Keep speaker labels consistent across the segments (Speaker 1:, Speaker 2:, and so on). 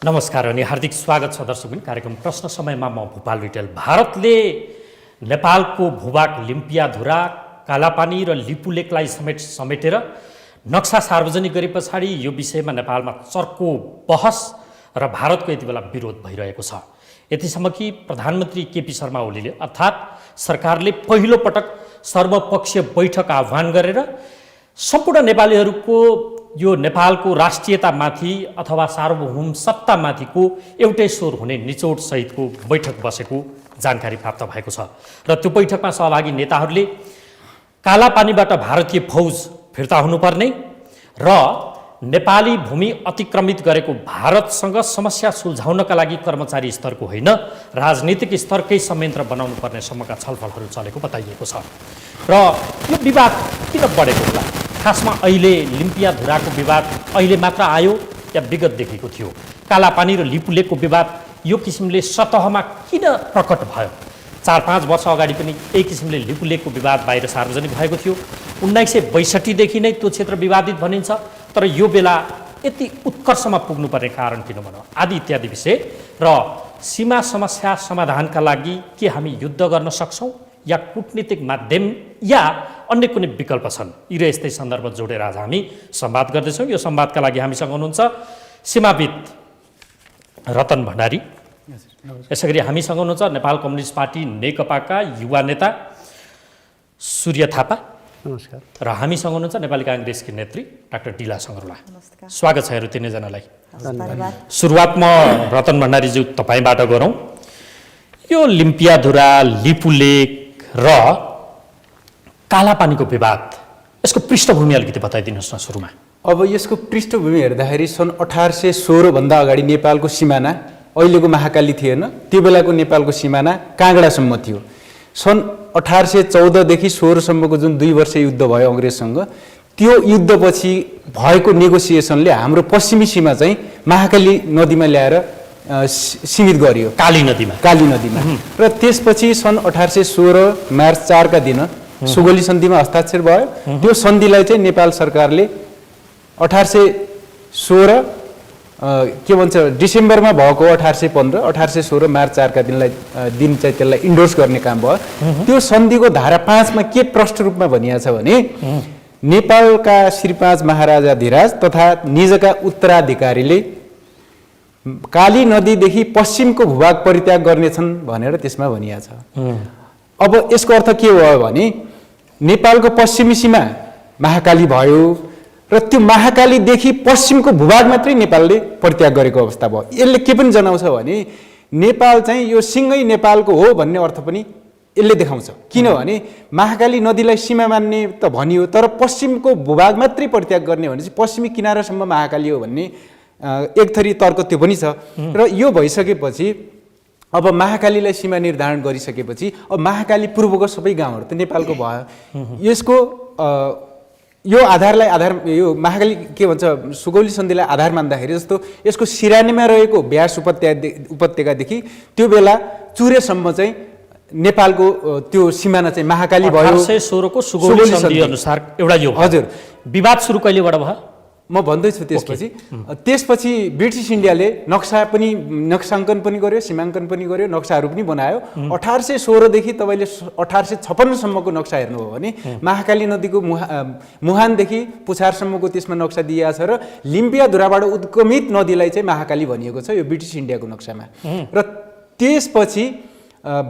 Speaker 1: नमस्कार अनि हार्दिक स्वागत छ दर्शकबिन कार्यक्रम प्रश्न समयमा म भूपाल रिटेल। भारतले नेपालको भूभाग लिम्पियाधुरा, कालापानी र लिपुलेकलाई समेटेर नक्सा सार्वजनिक गरे पछाडि यो विषयमा नेपालमा चर्को बहस र भारतको यति बेला विरोध भइरहेको छ। यतिसम्म कि प्रधानमन्त्री केपी शर्मा ओलीले अर्थात् सरकारले पहिलो पटक सर्वपक्षीय बैठक आह्वान गरेर सम्पूर्ण नेपालीहरूको यो नेपालको राष्ट्रियतामाथि अथवा सार्वभौम सत्तामाथिको एउटै स्वर हुने निचोड सहितको बैठक बसेको जानकारी प्राप्त भएको छ। र त्यो बैठकमा सहभागी नेताहरूले कालापानीबाट भारतीय फौज फिर्ता हुनुपर्ने र नेपाली भूमि अतिक्रमित गरेको भारतसँग समस्या सुल्झाउनका लागि कर्मचारी स्तरको होइन राजनीतिक स्तरकै संयन्त्र बनाउनु पर्ने सम्मका छलफलहरू चलेको बताइएको छ। र यो विवाद किन बढेको होला? खासमा अहिले लिम्पियाधुराको विवाद अहिले मात्र आयो या विगतदेखिको थियो? कालापानी र लिपुलेकको विवाद यो किसिमले सतहमा किन प्रकट भयो? 4-5 वर्ष अगाडि पनि यही किसिमले लिपुलेकको विवाद बाहिर सार्वजनिक भएको थियो। 1962 देखि नै त्यो क्षेत्र विवादित भनिन्छ, तर यो बेला यति उत्कर्षमा पुग्नुपर्ने कारण किन भनौँ आदि इत्यादि विषय र सीमा समस्या समाधानका लागि के हामी युद्ध गर्न सक्छौँ या कूटनीतिक माध्यम या अन्य कुनै विकल्प छन्, यी र यस्तै सन्दर्भ जोडेर आज हामी संवाद गर्दैछौँ। यो संवादका लागि हामीसँग हुनुहुन्छ सीमाविद रतन भण्डारी, यसैगरी हामीसँग हुनुहुन्छ नेपाल कम्युनिस्ट पार्टी नेकपाका युवा नेता सूर्य थापा,
Speaker 2: नमस्कार,
Speaker 1: र हामीसँग हुनुहुन्छ नेपाली काङ्ग्रेसकी नेत्री डाक्टर डिला सङ्गरोला। स्वागत छ यहरू तिनैजनालाई। सुरुवातमा रतन भण्डारीज्यू तपाईँबाट गरौँ। यो लिम्पियाधुरा, लिपुलेक र कालापानीको विवाद, यसको पृष्ठभूमि अलिकति बताइदिनुहोस् न सुरुमा।
Speaker 2: अब यसको पृष्ठभूमि हेर्दाखेरि सन् 1816 भन्दा अगाडि नेपालको सिमाना अहिलेको महाकाली थिएन, त्यो बेलाको नेपालको सिमाना काँगडासम्म थियो। सन् 1814 देखि 16 सम्मको जुन 2 वर्ष युद्ध भयो अङ्ग्रेजसँग, त्यो युद्धपछि भएको नेगोसिएसनले हाम्रो पश्चिमी सीमा चाहिँ महाकाली नदीमा ल्याएर सीमित गरियो, काली नदीमा। र त्यसपछि सन् 1816 मार्च 4 का दिन सुगौली सन्धिमा हस्ताक्षर भयो। त्यो सन्धिलाई चाहिँ नेपाल सरकारले 1816 के भन्छ डिसेम्बरमा भएको 1815, 1816 मार्च 4 का दिन चाहिँ त्यसलाई इन्डोर्स गर्ने काम भयो। त्यो सन्धिको धारा 5 मा के प्रष्ट रूपमा भनिएको छ भने नेपालका श्री 5 महाराजाधिराज तथा निजका उत्तराधिकारीले काली नदीदेखि पश्चिमको भूभाग परित्याग गर्नेछन् भनेर त्यसमा भनिएको छ। अब यसको अर्थ के भयो भने नेपालको पश्चिमी सीमा महाकाली भयो र त्यो महाकालीदेखि पश्चिमको भूभाग मात्रै नेपालले परित्याग गरेको अवस्था भयो। यसले के पनि जनाउँछ भने नेपाल चाहिँ यो सिङ्गै नेपालको हो भन्ने अर्थ पनि यसले देखाउँछ। किनभने महाकाली नदीलाई सीमा मान्ने त भनियो, तर पश्चिमको भूभाग मात्रै परित्याग गर्ने भनेपछि पश्चिमी किनारासम्म महाकाली हो भन्ने एक थरी तर्क त्यो पनि छ। र यो भइसकेपछि अब महाकालीलाई सीमा निर्धारण गरिसकेपछि अब महाकाली पूर्वको सबै गाउँहरू त नेपालको भयो। यसको यो यो महाकाली के भन्छ सुगौली सन्धिलाई आधार मान्दाखेरि जस्तो यसको सिरानीमा रहेको ब्यास उपत्यकादेखि त्यो बेला चुरेसम्म चाहिँ नेपालको त्यो सिमाना चाहिँ महाकाली भयो।
Speaker 1: 1816 को सुगौली सन्धि अनुसार एउटा यो
Speaker 2: हजुर
Speaker 1: विवाद सुरु कहिलेबाट भयो
Speaker 2: म भन्दैछु। त्यसपछि ब्रिटिस इन्डियाले नक्साङ्कन पनि गर्यो, सीमाङ्कन पनि गर्यो, नक्साहरू पनि बनायो। 1816 देखि तपाईँले 1856 सम्मको नक्सा हेर्नुभयो भने महाकाली नदीको मुहानदेखि पुछारसम्मको त्यसमा नक्सा दिएको छ र लिम्पियाधुराबाट उद्गमित नदीलाई चाहिँ महाकाली भनिएको छ यो ब्रिटिस इन्डियाको नक्सामा। र त्यसपछि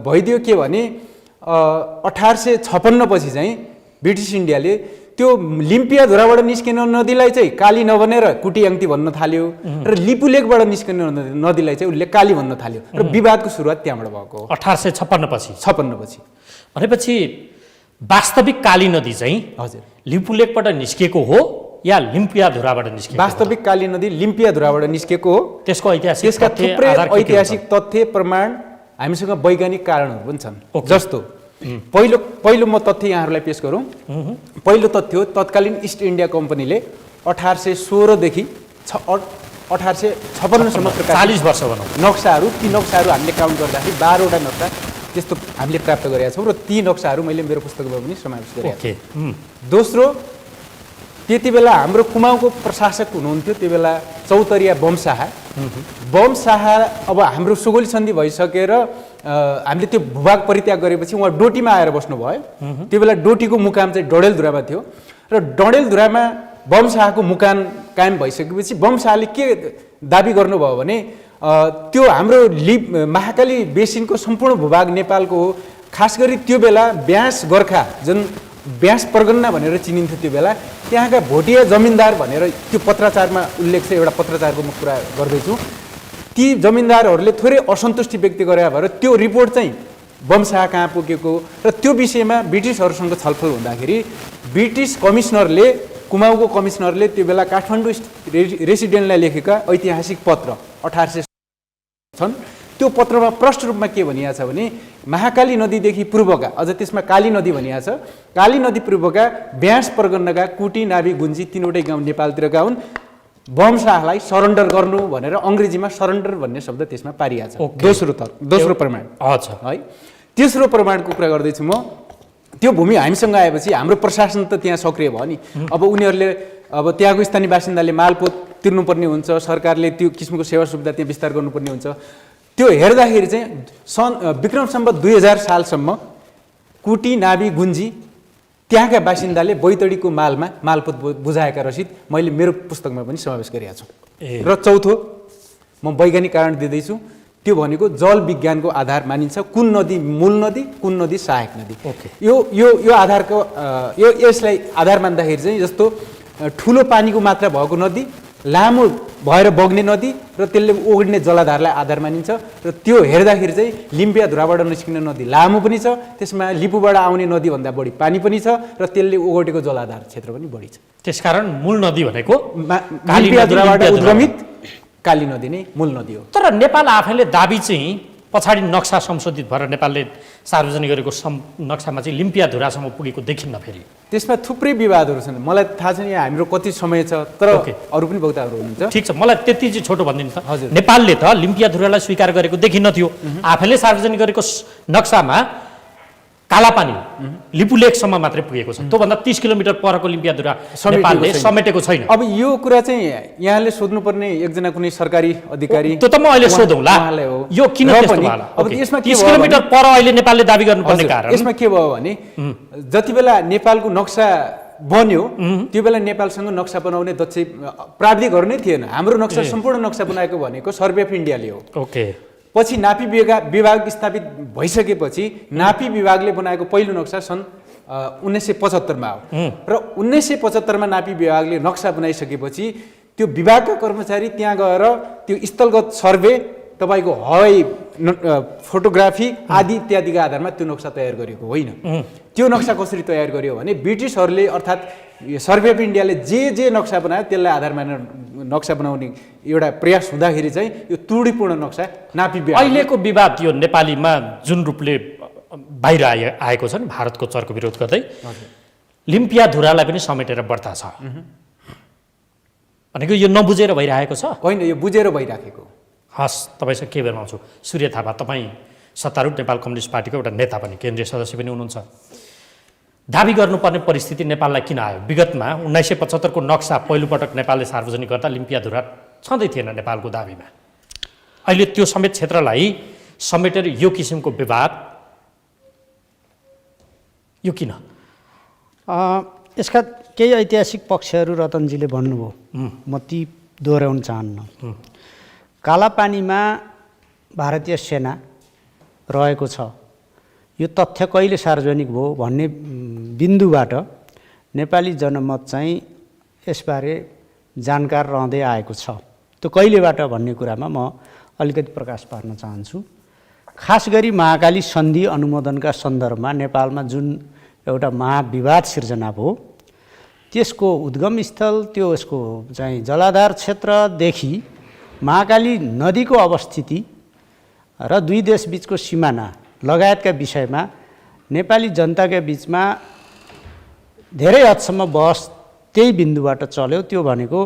Speaker 2: भइदियो के भने 1856 पछि चाहिँ ब्रिटिस इन्डियाले त्यो लिम्पियाधुराबाट निस्किने नदीलाई चाहिँ काली नभनेर कुटियाङ्ती भन्न थाल्यो र लिपुलेकबाट निस्किने नदीलाई चाहिँ उसले काली भन्न थाल्यो र विवादको सुरुवात त्यहाँबाट भएको हो
Speaker 1: 1856 पछि।
Speaker 2: 56 पछि
Speaker 1: भनेपछि वास्तविक काली नदी चाहिँ
Speaker 2: हजुर
Speaker 1: लिपुलेकबाट निस्केको हो या लिम्पियाधुराबाट निस्केको?
Speaker 2: वास्तविक काली नदी लिम्पियाधुराबाट निस्केको हो।
Speaker 1: त्यसको
Speaker 2: त्यसका थुप्रै ऐतिहासिक तथ्य प्रमाण हामीसँग वैज्ञानिक कारणहरू पनि छन्। जस्तो पहिलो म तथ्य यहाँहरूलाई पेश गरौँ। पहिलो तथ्य हो तत्कालीन इस्ट इन्डिया कम्पनीले 1816 देखि 1856 सम्म
Speaker 1: 40 वर्ष भनौँ
Speaker 2: नक्साहरू, ती नक्साहरू हामीले काउन्ट गर्दाखेरि 12 वटा नक्सा त्यस्तो हामीले प्राप्त गरेका छौँ र ती नक्साहरू मैले मेरो पुस्तकमा पनि समावेश गरेको छु। दोस्रो, त्यति बेला हाम्रो कुमाउँको प्रशासक हुनुहुन्थ्यो त्यो बेला चौतरिया वंशाह, बम शाह अब हाम्रो सुगोली सन्धि भइसकेर हामीले त्यो भूभाग परित्याग गरेपछि उहाँ डोटीमा आएर बस्नुभयो। त्यो बेला डोटीको मुकाम चाहिँ डडेलधुरामा थियो र डडेलधुरामा बम शाहको मुकाम कायम भइसकेपछि बम शाहले के दाबी गर्नुभयो भने त्यो हाम्रो महाकाली बेसिनको सम्पूर्ण भूभाग नेपालको हो। खास गरी त्यो बेला ब्यास गोर्खा जुन ब्यास परगन्ना भनेर चिनिन्थ्यो त्यो बेला त्यहाँका भोटिया जमिनदार भनेर त्यो पत्राचारमा उल्लेख छ। एउटा पत्राचारको म कुरा गर्दैछु। ती जमिनदारहरूले थोरै असन्तुष्टि व्यक्त गरे भएर त्यो रिपोर्ट चाहिँ बम शाह कहाँ पुगेको र त्यो विषयमा ब्रिटिसहरूसँग छलफल हुँदाखेरि ब्रिटिस कमिसनरले कुमाऊको कमिसनरले त्यो बेला काठमाडौँ रेसिडेन्टलाई लेखेका ऐतिहासिक पत्र 1800 छन्। त्यो पत्रमा प्रष्ट रूपमा के भनिएको छ भने महाकाली नदीदेखि पूर्वका अझ त्यसमा काली नदी भनिएको छ। काली नदी पूर्वका ब्यास परगन्नाका कुटी नाभी गुन्जी तीनवटै गाउँ नेपालतिरका हुन्। बम शाहलाई सरेन्डर गर्नु भनेर अङ्ग्रेजीमा सरेन्डर भन्ने शब्द त्यसमा पारिएको छ। दोस्रो प्रमाण है। तेस्रो प्रमाणको कुरा गर्दैछु म। त्यो भूमि हामीसँग आएपछि हाम्रो प्रशासन त त्यहाँ सक्रिय भयो नि। अब उनीहरूले अब त्यहाँको स्थानीय बासिन्दाले मालपोत तिर्नुपर्ने हुन्छ। सरकारले त्यो किसिमको सेवा सुविधा त्यहाँ विस्तार गर्नुपर्ने हुन्छ। त्यो हेर्दाखेरि चाहिँ विक्रम सम्वत 2000 सालसम्म कुटी नाभी गुन्जी त्यहाँका बासिन्दाले बैतडीको मालमा मालपोत बुझाएका रसिद मैले मेरो पुस्तकमा पनि समावेश गरेका छु। र चौथो म वैज्ञानिक कारण दिँदैछु। त्यो भनेको जल विज्ञानको आधार मानिन्छ। कुन नदी मूल नदी, कुन नदी सहायक नदी। यो आधारको यसलाई आधार मान्दाखेरि चाहिँ जस्तो ठुलो पानीको मात्रा भएको नदी, लामो भएर बग्ने नदी र त्यसले ओगडिने जलाधारलाई आधार मानिन्छ। र त्यो हेर्दाखेरि चाहिँ लिम्पियाधुराबाट निस्किने नदी लामो पनि छ, त्यसमा लिपुबाट आउने नदीभन्दा बढी पानी पनि छ र त्यसले ओगटेको जलाधार क्षेत्र पनि बढी छ।
Speaker 1: त्यसकारण मूल नदी भनेको
Speaker 2: लिम्पियाधुराबाट उद्गमित काली नदी नै मूल नदी हो।
Speaker 1: तर नेपाल आफैले दाबी चाहिँ पछाडि नक्सा संशोधित भएर नेपालले सार्वजनिक गरेको नक्सामा चाहिँ लिम्पियाधुरासम्म पुगेको देखिन्न। फेरि
Speaker 2: त्यसमा थुप्रै विवादहरू छन्। मलाई थाहा छैन यहाँ हाम्रो कति समय छ, तर अरू पनि वक्ताहरू हुनुहुन्छ।
Speaker 1: ठिक छ, मलाई त्यति चाहिँ छोटो भनिदिनु त। नेपालले त लिम्पियाधुरालाई स्वीकार गरेको देखिन्न थियो। आफैले सार्वजनिक गरेको नक्सामा कालापानी लिपुलेकसम्म मात्रै पुगेको छ। त्योभन्दा 30 किलोमिटर परको लिम्पियाधुरा नेपालले समेटेको छैन।
Speaker 2: अब यो कुरा चाहिँ यहाँले सोध्नुपर्ने एकजना कुनै सरकारी अधिकारी,
Speaker 1: त्यो त म अहिले सोधौँला यो किन त्यस्तो भयो।
Speaker 2: अब यसमा
Speaker 1: 30 किलोमिटर पर अहिले नेपालले दाबी गर्नुपर्ने कारण
Speaker 2: यसमा के भयो भने जति बेला नेपालको नक्सा बन्यो त्यो बेला नेपालसँग नक्सा बनाउने दक्ष प्राविधिकहरू नै थिएन। हाम्रो नक्सा सम्पूर्ण नक्सा बनाएको भनेको सर्वे अफ इन्डियाले हो। पछि नापी विभाग स्थापित भइसकेपछि नापी विभागले बनाएको पहिलो नक्सा सन् 1975 मा हो। र 1975 मा नापी विभागले नक्सा बनाइसकेपछि त्यो विभागका कर्मचारी त्यहाँ गएर त्यो स्थलगत सर्वे, तपाईँको हवाई फोटोग्राफी आदि इत्यादिका आधारमा त्यो नक्सा तयार गरेको होइन। त्यो नक्सा कसरी तयार गर्यो भने ब्रिटिसहरूले अर्थात् सर्वे अफ इन्डियाले जे नक्सा बनायो त्यसलाई आधार मानेर नक्सा बनाउने एउटा प्रयास हुँदाखेरि चाहिँ यो त्रुटिपूर्ण नक्सा नापी
Speaker 1: अहिलेको विवाद यो नेपालीमा जुन रूपले बाहिर आएको छ नि भारतको चर्को विरोध गर्दै लिम्पियाधुरालाई पनि समेटेर बढ्ता छ भनेको यो नबुझेर भइरहेको छ
Speaker 2: होइन, यो बुझेर भइराखेको।
Speaker 1: हस्, तपाईँसँग के बेर्माउँछु। सूर्य थापा, तपाईँ सत्तारूढ नेपाल कम्युनिस्ट पार्टीको एउटा नेता पनि केन्द्रीय सदस्य पनि हुनुहुन्छ। दाबी गर्नुपर्ने परिस्थिति नेपाललाई किन आयो? विगतमा 1975 को नक्सा पहिलोपटक नेपालले सार्वजनिक गर्दा लिम्पियाधुरा छँदै थिएन नेपालको दाबीमा। अहिले त्यो समेत क्षेत्रलाई समेटेर यो किसिमको विवाद यो किन?
Speaker 3: यसका केही ऐतिहासिक पक्षहरू रतनजीले भन्नुभयो, म ती दोहोऱ्याउन चाहन्न। कालापानीमा भारतीय सेना रहेको छ यो तथ्य कहिले सार्वजनिक भयो भन्ने बिन्दुबाट नेपाली जनमत चाहिँ यसबारे जानकार रहँदै आएको छ। त्यो कहिलेबाट भन्ने कुरामा म अलिकति प्रकाश पार्न चाहन्छु। खास गरी महाकाली सन्धि अनुमोदनका सन्दर्भमा नेपालमा जुन एउटा महाविवाद सिर्जना भयो त्यसको उद्गम स्थल त्यो यसको चाहिँ जलाधार क्षेत्रदेखि महाकाली नदीको अवस्थिति र दुई देशबीचको सिमाना लगायतका विषयमा नेपाली जनताका बीचमा धेरै हदसम्म बहस त्यही बिन्दुबाट चल्यो। त्यो भनेको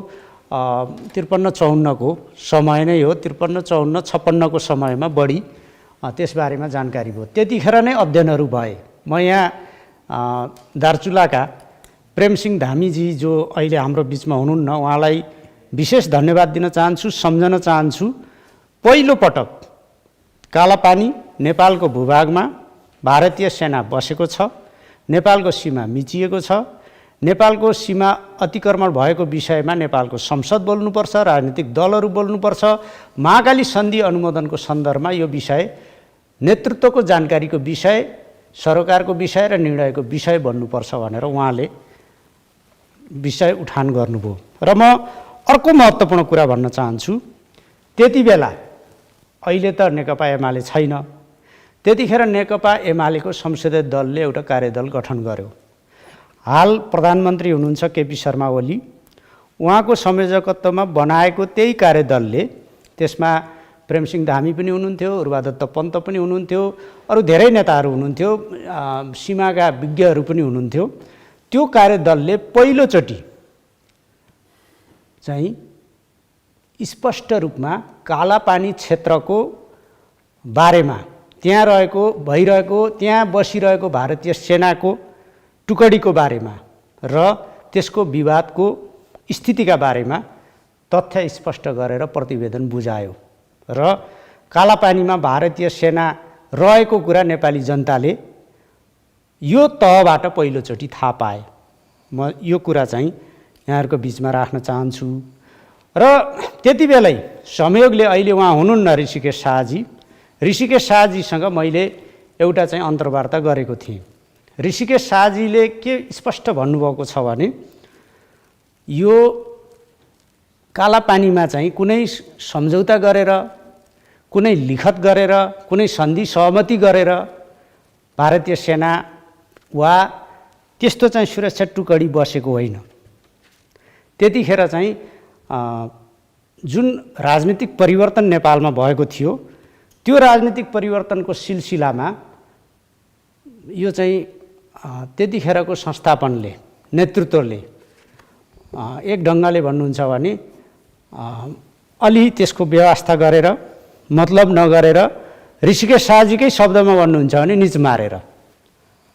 Speaker 3: 53-54 को समय नै हो। 53-54-56 को समयमा बढी त्यसबारेमा जानकारी भयो। त्यतिखेर नै अध्ययनहरू भए। म यहाँ दार्चुलाका प्रेमसिंह धामीजी जो अहिले हाम्रो बिचमा हुनुहुन्न, उहाँलाई विशेष धन्यवाद दिन चाहन्छु, सम्झन चाहन्छु। पहिलो पटक कालापानी नेपालको भूभागमा भारतीय सेना बसेको छ, नेपालको सीमा मिचिएको छ, नेपालको सीमा अतिक्रमण भएको विषयमा नेपालको संसद बोल्नुपर्छ, राजनीतिक दलहरू बोल्नुपर्छ। महाकाली सन्धि अनुमोदनको सन्दर्भमा यो विषय नेतृत्वको जानकारीको विषय, सरकारको विषय र निर्णयको विषय बन्नुपर्छ भनेर उहाँले विषय उठान गर्नुभयो। र म अर्को महत्त्वपूर्ण कुरा भन्न चाहन्छु। त्यति बेला, अहिले त नेकपा एमाले छैन, त्यतिखेर नेकपा एमालेको संसदीय दलले एउटा कार्यदल गठन गर्यो। हाल प्रधानमन्त्री हुनुहुन्छ केपी शर्मा ओली, उहाँको संयोजकत्वमा बनाएको त्यही कार्यदलले, त्यसमा प्रेमसिंह धामी पनि हुनुहुन्थ्यो, उर्वादत्त पन्त पनि हुनुहुन्थ्यो, अरू धेरै नेताहरू हुनुहुन्थ्यो, सीमाका विज्ञहरू पनि हुनुहुन्थ्यो। त्यो कार्यदलले पहिलोचोटि चाहिँ स्पष्ट रूपमा कालापानी क्षेत्रको बारेमा, त्यहाँ भइरहेको, त्यहाँ बसिरहेको भारतीय सेनाको टुकडीको बारेमा र त्यसको विवादको स्थितिका बारेमा तथ्य स्पष्ट गरेर प्रतिवेदन बुझायो र कालापानीमा भारतीय सेना रहेको कुरा नेपाली जनताले यो तहबाट पहिलोचोटि थाहा पाए। म यो कुरा चाहिँ यहाँहरूको बिचमा राख्न चाहन्छु। र त्यति बेलै संयोगले अहिले उहाँ हुनुहुन्न ऋषिकेश शाहजी, ऋषिकेश शाहजीसँग मैले एउटा चाहिँ अन्तर्वार्ता गरेको थिएँ। ऋषिकेश शाहजीले के स्पष्ट भन्नुभएको छ भने यो कालापानीमा चाहिँ कुनै सम्झौता गरेर, कुनै लिखत गरेर, कुनै सन्धि सहमति गरेर भारतीय सेना वा त्यस्तो चाहिँ सुरक्षा टुकडी बसेको होइन। त्यतिखेर चाहिँ जुन राजनीतिक परिवर्तन नेपालमा भएको थियो, त्यो राजनीतिक परिवर्तनको सिलसिलामा यो चाहिँ त्यतिखेरको संस्थापनले, नेतृत्वले एक ढङ्गले भन्नुहुन्छ भने अलि त्यसको व्यवस्था गरेर, मतलब नगरेर, ऋषिकेश शाहजीकै शब्दमा भन्नुहुन्छ भने निच मारेर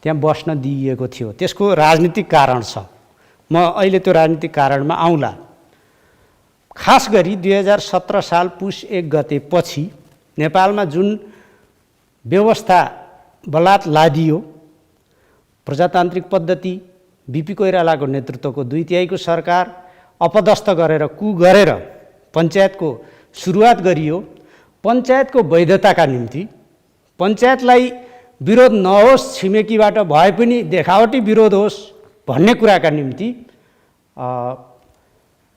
Speaker 3: त्यहाँ बस्न दिइएको थियो। त्यसको राजनीतिक कारण छ, म अहिले त्यो राजनीतिक कारणमा आउँला। खास गरी 2017 साल पुस 1 गते पछि नेपालमा जुन व्यवस्था बलात् लादियो, प्रजातान्त्रिक पद्धति, बिपी कोइरालाको नेतृत्वको 2/3 सरकार अपदस्थ गरेर, कु गरेर पञ्चायतको सुरुवात गरियो। पञ्चायतको वैधताका निम्ति, पञ्चायतलाई विरोध नहोस्, छिमेकीबाट भए पनि देखावटी विरोध होस् भन्ने कुराका निम्ति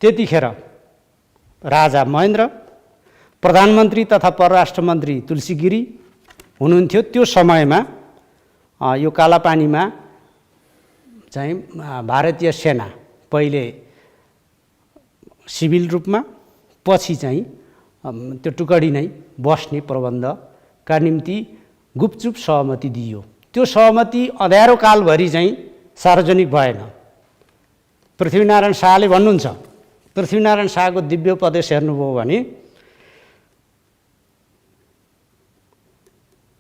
Speaker 3: त्यतिखेर राजा महेन्द्र, प्रधानमन्त्री तथा परराष्ट्र मन्त्री तुलसी गिरी हुनुहुन्थ्यो। त्यो समयमा यो कालापानीमा चाहिँ भारतीय सेना पहिले सिभिल रूपमा, पछि चाहिँ त्यो टुकडी नै बस्ने प्रबन्धका निम्ति गुपचुप सहमति दिइयो। त्यो सहमति अँध्यारो कालभरि चाहिँ सार्वजनिक भएन। पृथ्वीनारायण शाहले भन्नुहुन्छ, पृथ्वीनारायण शाहको दिव्य उपदेश हेर्नुभयो भने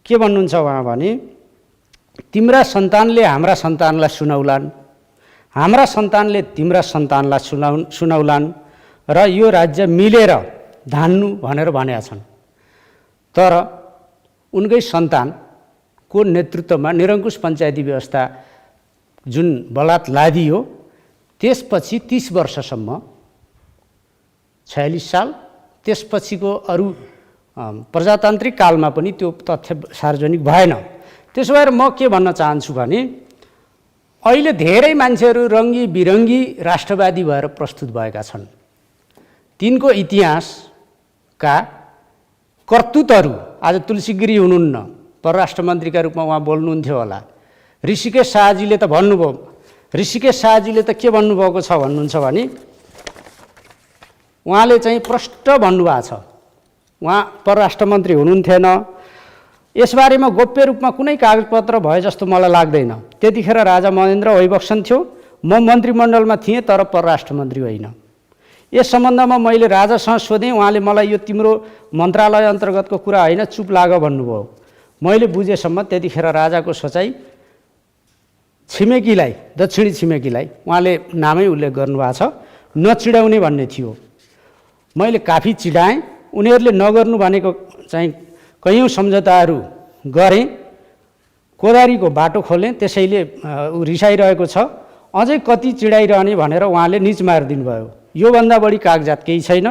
Speaker 3: के भन्नुहुन्छ उहाँ भने, तिम्रा सन्तानले हाम्रा सन्तानलाई सुनाउलान्, हाम्रा सन्तानले तिम्रा सन्तानलाई सुनाउलान् र यो राज्य मिलेर धान्नु भनेर भनेका छन्। तर उनकै सन्तानको नेतृत्वमा निरङ्कुश पञ्चायती व्यवस्था जुन बलात् लादियो, त्यसपछि 30 वर्षसम्म, 46 साल, त्यसपछिको अरू प्रजातान्त्रिक कालमा पनि त्यो तथ्य सार्वजनिक भएन। त्यसो भएर म के भन्न चाहन्छु भने अहिले धेरै मान्छेहरू रङ्गी बिरङ्गी राष्ट्रवादी भएर प्रस्तुत भएका छन्। तिनको इतिहासका कर्तुतहरू, आज तुलसी गिरी हुनुहुन्न, परराष्ट्र मन्त्रीका रूपमा उहाँ बोल्नुहुन्थ्यो होला। ऋषिकेश शाहजीले त भन्नुभयो, ऋषिकेश शाहजीले त के भन्नुभएको छ भन्नुहुन्छ भने उहाँले चाहिँ प्रष्ट भन्नुभएको छ, उहाँ परराष्ट्र मन्त्री हुनुहुन्थेन, यसबारेमा गोप्य रूपमा कुनै कागजपत्र भए जस्तो मलाई लाग्दैन। त्यतिखेर राजा महेन्द्र वैभक्षण थियो, म मन्त्रीमण्डलमा थिएँ तर परराष्ट्र मन्त्री होइन। यस सम्बन्धमा मैले राजासँग सोधेँ, उहाँले मलाई यो तिम्रो मन्त्रालय अन्तर्गतको कुरा होइन, चुप लाग भन्नुभयो। मैले बुझेसम्म त्यतिखेर राजाको सोचाइ छिमेकीलाई, दक्षिणी छिमेकीलाई, उहाँले नामै उल्लेख गर्नुभएको छ, नचिडाउने भन्ने थियो। मैले काफी चिडाएँ। उनीहरूले नगर्नु भनेको चाहिँ कैयौँ सम्झौताहरू गरेँ, कोदारीको बाटो खोलेँ, त्यसैले रिसाइरहेको छ। अझै कति चिडाइरहने भनेर उहाँले निच मारिदिनु भयो। योभन्दा बढी कागजात केही छैन,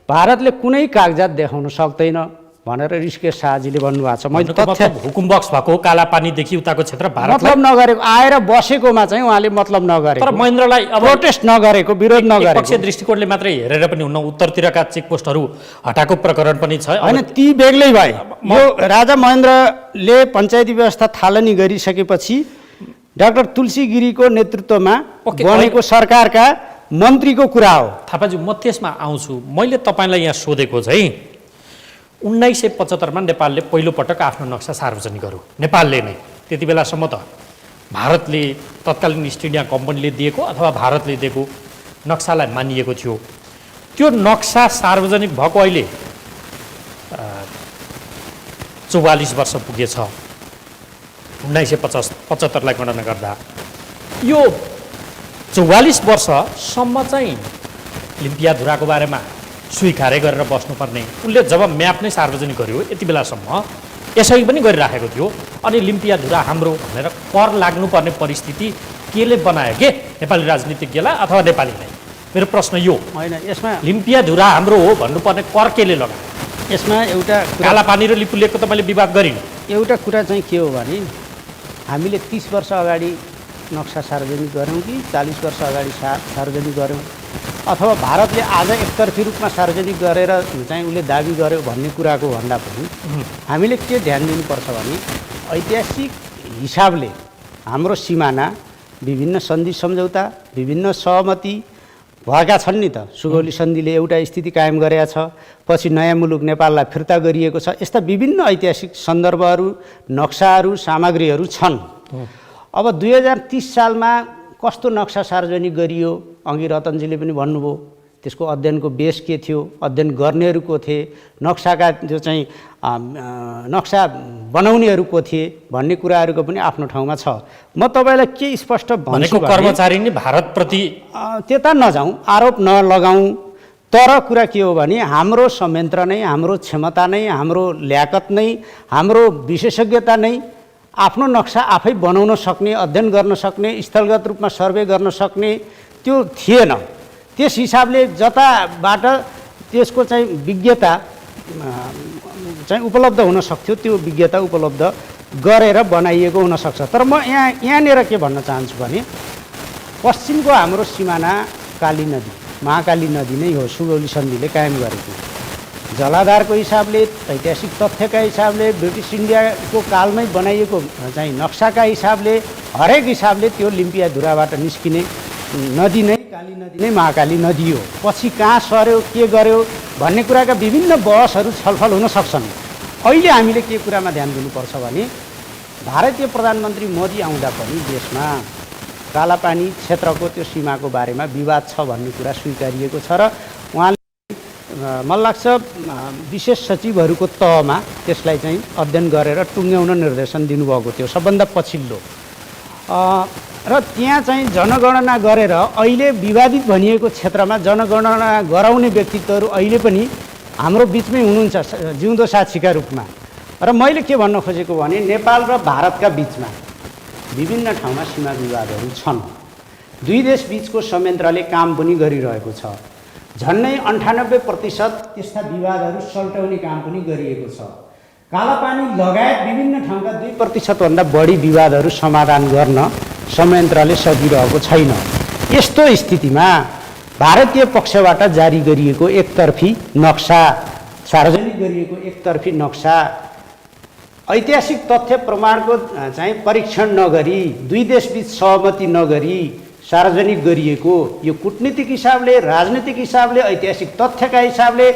Speaker 3: भारतले कुनै कागजात देखाउन सक्दैन भनेर ऋषिकेश शाहजीले भन्नुभएको छ। मैले तथ्य
Speaker 1: हुकुम बक्स भएको कालापानीदेखि उताको क्षेत्र भारतलाई
Speaker 3: मतलब नगरेको, आएर बसेकोमा चाहिँ उहाँले मतलब नगरेको,
Speaker 1: तर महेन्द्रलाई अब
Speaker 3: प्रोटेस्ट नगरेको, विरोध नगरेको।
Speaker 1: पक्षीय दृष्टिकोणले मात्रै हेरेर पनि हुन्न, उत्तरतिरका चेकपोस्टहरू हटाएको प्रकरण पनि छ। अब
Speaker 3: होइन, ती बेग्लै भए। यो राजा महेन्द्रले पञ्चायती व्यवस्था थालनी गरिसकेपछि डाक्टर तुलसी गिरीको नेतृत्वमा बनेको सरकारका मन्त्रीको कुरा हो।
Speaker 1: थापाजी, म त्यसमा आउँछु। मैले तपाईँलाई यहाँ सोधेको चाहिँ 1975 मा नेपालले पहिलोपटक आफ्नो नक्सा सार्वजनिक गर्यो, नेपालले नै। त्यति बेलासम्म त भारतले, तत्कालीन इस्ट इन्डिया कम्पनीले दिएको अथवा भारतले दिएको नक्सालाई मानिएको थियो। त्यो नक्सा सार्वजनिक भएको अहिले 44 वर्ष पुगेछ 1975लाई गणना गर्दा। यो 44 वर्षसम्म चाहिँ लिम्पियाधुराको बारेमा स्वीकारै गरेर बस्नुपर्ने, उसले जब म्याप नै सार्वजनिक गर्यो यति बेलासम्म यसै पनि गरिराखेको थियो। अनि लिम्पियाधुरा हाम्रो भनेर कर लाग्नुपर्ने परिस्थिति केले बनायो के, नेपाली राजनीतिज्ञलाई अथवा नेपालीलाई? मेरो प्रश्न यो
Speaker 3: होइन, यसमा
Speaker 1: लिम्पियाधुरा हाम्रो हो भन्नुपर्ने कर केले लगायो?
Speaker 3: यसमा एउटा
Speaker 1: कालापानी र लिपुलेकको तपाईँले विवाद गरिनु।
Speaker 3: एउटा कुरा चाहिँ के हो भने, हामीले 30 वर्ष अगाडि नक्सा सार्वजनिक गऱ्यौँ कि 40 वर्ष अगाडि सार्वजनिक गऱ्यौँ, अथवा भारतले आज एकतर्फी रूपमा सार्वजनिक गरेर चाहिँ उसले दाबी गर्यो भन्ने कुराको भन्दा पनि हामीले के ध्यान दिनुपर्छ भने, ऐतिहासिक हिसाबले हाम्रो सिमाना विभिन्न सन्धि सम्झौता, विभिन्न सहमति भएका छन् नि त। सुगौली सन्धिले एउटा स्थिति कायम गरेका छ, पछि नयाँ मुलुक नेपाललाई फिर्ता गरिएको छ। यस्ता विभिन्न ऐतिहासिक सन्दर्भहरू, नक्साहरू, सामग्रीहरू छन्। अब 2030 सालमा कस्तो नक्सा सार्वजनिक गरियो, अघि रतनजीले पनि भन्नुभयो, त्यसको अध्ययनको बेस के थियो, अध्ययन गर्नेहरू को थिए, नक्साका जो चाहिँ नक्सा बनाउनेहरू को थिए भन्ने कुराहरूको पनि आफ्नो ठाउँमा छ। म तपाईँलाई के स्पष्ट भन्छु भने,
Speaker 1: कर्मचारी नै भारतप्रति
Speaker 3: त्यता नजाउँ, आरोप नलगाउँ, तर कुरा के हो भने हाम्रो संयन्त्र नै, हाम्रो क्षमता नै, हाम्रो ल्याकत नै, हाम्रो विशेषज्ञता नै आफ्नो नक्सा आफै बनाउन सक्ने, अध्ययन गर्न सक्ने, स्थलगत रूपमा सर्वे गर्न सक्ने त्यो थिएन। त्यस हिसाबले जताबाट त्यसको चाहिँ विज्ञता चाहिँ उपलब्ध हुन सक्थ्यो, त्यो विज्ञता उपलब्ध गरेर बनाइएको हुनसक्छ। तर म यहाँनिर के भन्न चाहन्छु भने, पश्चिमको हाम्रो सिमाना काली नदी, महाकाली नदी नै हो, सुगौली सन्धिले कायम गरेको। जलाधारको हिसाबले, ऐतिहासिक तथ्यका हिसाबले, ब्रिटिस इन्डियाको कालमै बनाइएको चाहिँ नक्साका हिसाबले, हरेक हिसाबले त्यो लिम्पियाधुराबाट निस्किने नदी नै, काली नदी नै महाकाली नदी हो। पछि कहाँ सर्यो, के गर्यो भन्ने कुराका विभिन्न बहसहरू छलफल हुन सक्छन्। अहिले हामीले के कुरामा ध्यान दिनुपर्छ भने, भारतीय प्रधानमन्त्री मोदी आउँदा पनि देशमा कालापानी क्षेत्रको त्यो सीमाको बारेमा विवाद छ भन्ने कुरा स्वीकारिएको छ र उहाँले मलाई लाग्छ विशेष सचिवहरूको तहमा त्यसलाई चाहिँ अध्ययन गरेर टुङ्ग्याउन निर्देशन दिनुभएको थियो, सबभन्दा पछिल्लो। र त्यहाँ चाहिँ जनगणना गरेर अहिले विवादित भनिएको क्षेत्रमा जनगणना गराउने व्यक्तित्वहरू अहिले पनि हाम्रो बिचमै हुनुहुन्छ जिउँदो साक्षीका रूपमा। र मैले के भन्न खोजेको भने, नेपाल र भारतका बिचमा विभिन्न ठाउँमा सीमा विवादहरू छन्। दुई देश बिचको संयन्त्रले काम पनि गरिरहेको छ। झन्डै 98% त्यस्ता विवादहरू सल्टाउने काम पनि गरिएको छ। कालापानी लगायत विभिन्न ठाउँका 2% भन्दा बढी विवादहरू समाधान गर्न संयन्त्रले सकिरहेको छैन। यस्तो स्थितिमा भारतीय पक्षबाट जारी गरिएको एकतर्फी नक्सा, सार्वजनिक गरिएको एकतर्फी नक्सा ऐतिहासिक तथ्य प्रमाणको चाहिँ परीक्षण नगरी, दुई देशबीच सहमति नगरी सार्वजनिक गरिएको, यो कूटनीतिक हिसाबले, राजनीतिक हिसाबले, ऐतिहासिक तथ्यका हिसाबले,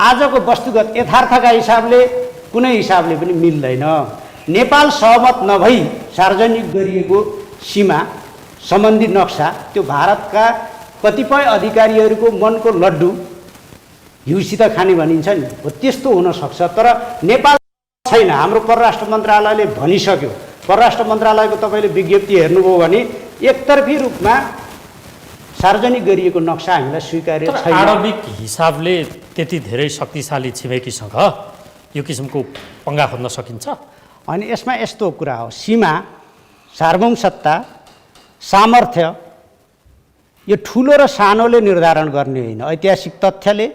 Speaker 3: आजको वस्तुगत यथार्थका हिसाबले कुनै हिसाबले पनि मिल्दैन। नेपाल सहमत नभई सार्वजनिक गरिएको सीमा सम्बन्धी नक्सा त्यो भारतका कतिपय अधिकारीहरूको मनको लड्डु हिउँसित खाने भनिन्छ नि, हो त्यस्तो हुनसक्छ। तर नेपाल छैन। हाम्रो परराष्ट्र मन्त्रालयले भनिसक्यो। परराष्ट्र मन्त्रालयको तपाईँले विज्ञप्ति हेर्नुभयो भने एकतर्फी रूपमा सार्वजनिक गरिएको नक्सा हामीलाई स्वीकार्य
Speaker 1: तर
Speaker 3: छैन।
Speaker 1: आणविक हिसाबले त्यति धेरै शक्तिशाली छिमेकीसँग यो किसिमको पंगा खोज्न सकिन्छ?
Speaker 3: अनि यसमा यस्तो कुरा हो, सीमा, सार्वभौम सत्ता, सामर्थ्य यो ठुलो र सानोले निर्धारण गर्ने होइन, ऐतिहासिक तथ्यले,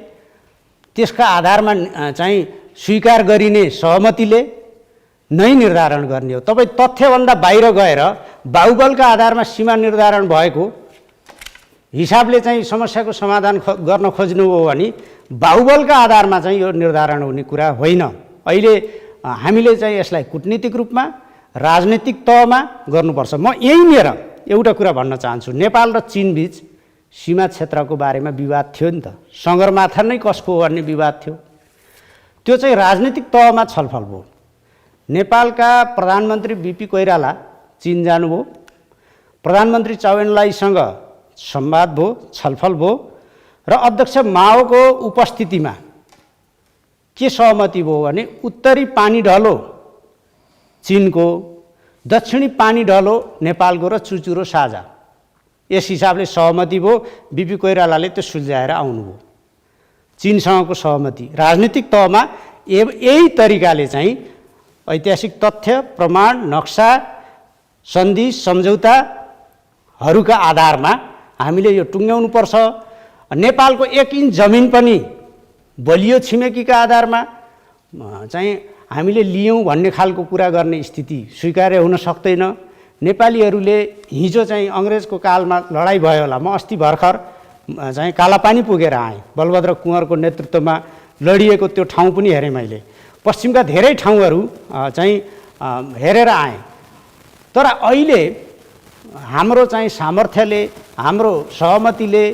Speaker 3: त्यसका आधारमा चाहिँ स्वीकार गरिने सहमतिले नै निर्धारण गर्ने हो। तपाईँ तथ्यभन्दा बाहिर गएर बाहुबलका आधारमा सीमा निर्धारण भएको हिसाबले चाहिँ समस्याको समाधान गर्न खोज्नुभयो भने बाहुबलका आधारमा चाहिँ यो निर्धारण हुने कुरा होइन। अहिले हामीले चाहिँ यसलाई कूटनीतिक रूपमा, राजनीतिक तहमा गर्नुपर्छ। म यहीँनिर एउटा कुरा भन्न चाहन्छु, नेपाल र चीनबीच सीमा क्षेत्रको बारेमा विवाद थियो नि त, सगरमाथा नै कसको हो भन्ने विवाद थियो। त्यो चाहिँ राजनीतिक तहमा छलफल भयो। नेपालका प्रधानमन्त्री बीपी कोइराला चीन जानुभयो, प्रधानमन्त्री चाउ एन लाईसँग संवाद भयो, छलफल भयो र अध्यक्ष माओको उपस्थितिमा के सहमति भयो भने उत्तरी पानी ढलो चीनको, दक्षिणी पानी ढलो नेपालको र चुचुरो साझा, यस हिसाबले सहमति भयो। बीपी कोइरालाले त्यो सुल्झाएर आउनुभयो। चीनसँगको सहमति राजनीतिक तहमा यही तरिकाले चाहिँ ऐतिहासिक तथ्य, प्रमाण, नक्सा, सन्धि, सम्झौताहरूका आधारमा हामीले यो टुङ्ग्याउनुपर्छ। नेपालको 1 इन्च जमिन पनि बलियो छिमेकीका आधारमा चाहिँ हामीले लियौँ भन्ने खालको कुरा गर्ने स्थिति स्वीकार्य हुन सक्दैन। नेपालीहरूले हिजो चाहिँ अङ्ग्रेजको कालमा लडाइँ भयो होला, म अस्ति भर्खर चाहिँ कालापानी पुगेर आएँ, बलभद्र कुँवरको नेतृत्वमा लडिएको त्यो ठाउँ पनि हेरेँ मैले, पश्चिमका धेरै ठाउँहरू चाहिँ हेरेर आएँ। तर अहिले हाम्रो चाहिँ सामर्थ्यले, हाम्रो सहमतिले,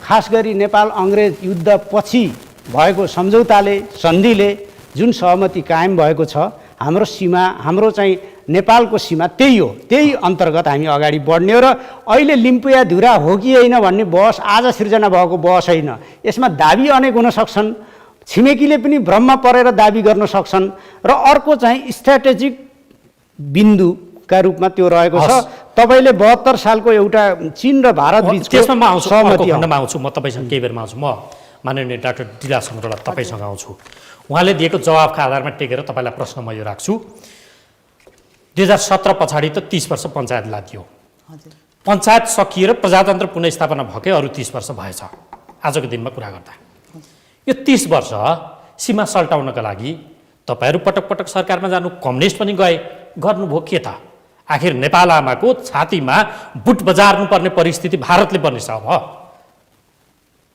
Speaker 3: खास गरी नेपाल अङ्ग्रेज युद्धपछि भएको सम्झौताले, सन्धिले जुन सहमति कायम भएको छ, हाम्रो सीमा, हाम्रो चाहिँ नेपालको सीमा त्यही हो, त्यही अन्तर्गत हामी अगाडि बढ्ने हो। र अहिले लिम्पुया धुरा हो कि होइन भन्ने बहस आज सिर्जना भएको बहस होइन। यसमा दाबी अनेक हुन सक्छन्, छिमेकीले पनि भ्रममा परेर दाबी गर्न सक्छन् र अर्को चाहिँ स्ट्राटेजिक बिन्दुका रूपमा त्यो रहेको छ। तपाईँले 72 सालको एउटा चीन र भारत बिचको
Speaker 1: त्यसमा म आउँछु,
Speaker 3: सहमति
Speaker 1: खण्डमा आउँछु, म तपाईँसँग केही बेरमा आउँछु। म माननीय डाक्टर दिला सङ्ग्रौला तपाईँसँग आउँछु। उहाँले दिएको जवाफका आधारमा टेकेर तपाईँलाई प्रश्न म यो राख्छु। 2017 पछाडि त 30 वर्ष पञ्चायत लादियो, पञ्चायत सकिएर प्रजातन्त्र पुनर्स्थापना भएकै अरू 30 वर्ष भएछ आजको दिनमा कुरा गर्दा। यो 30 वर्ष सीमा सल्टाउनका लागि तपाईँहरू पटक पटक सरकारमा जानु, कम्युनिस्ट पनि गए, गर्नुभयो के त? आखिर नेपाल आमाको छातीमा बुट बजार्नु पर्ने परिस्थिति भारतले बनिन्छ अब?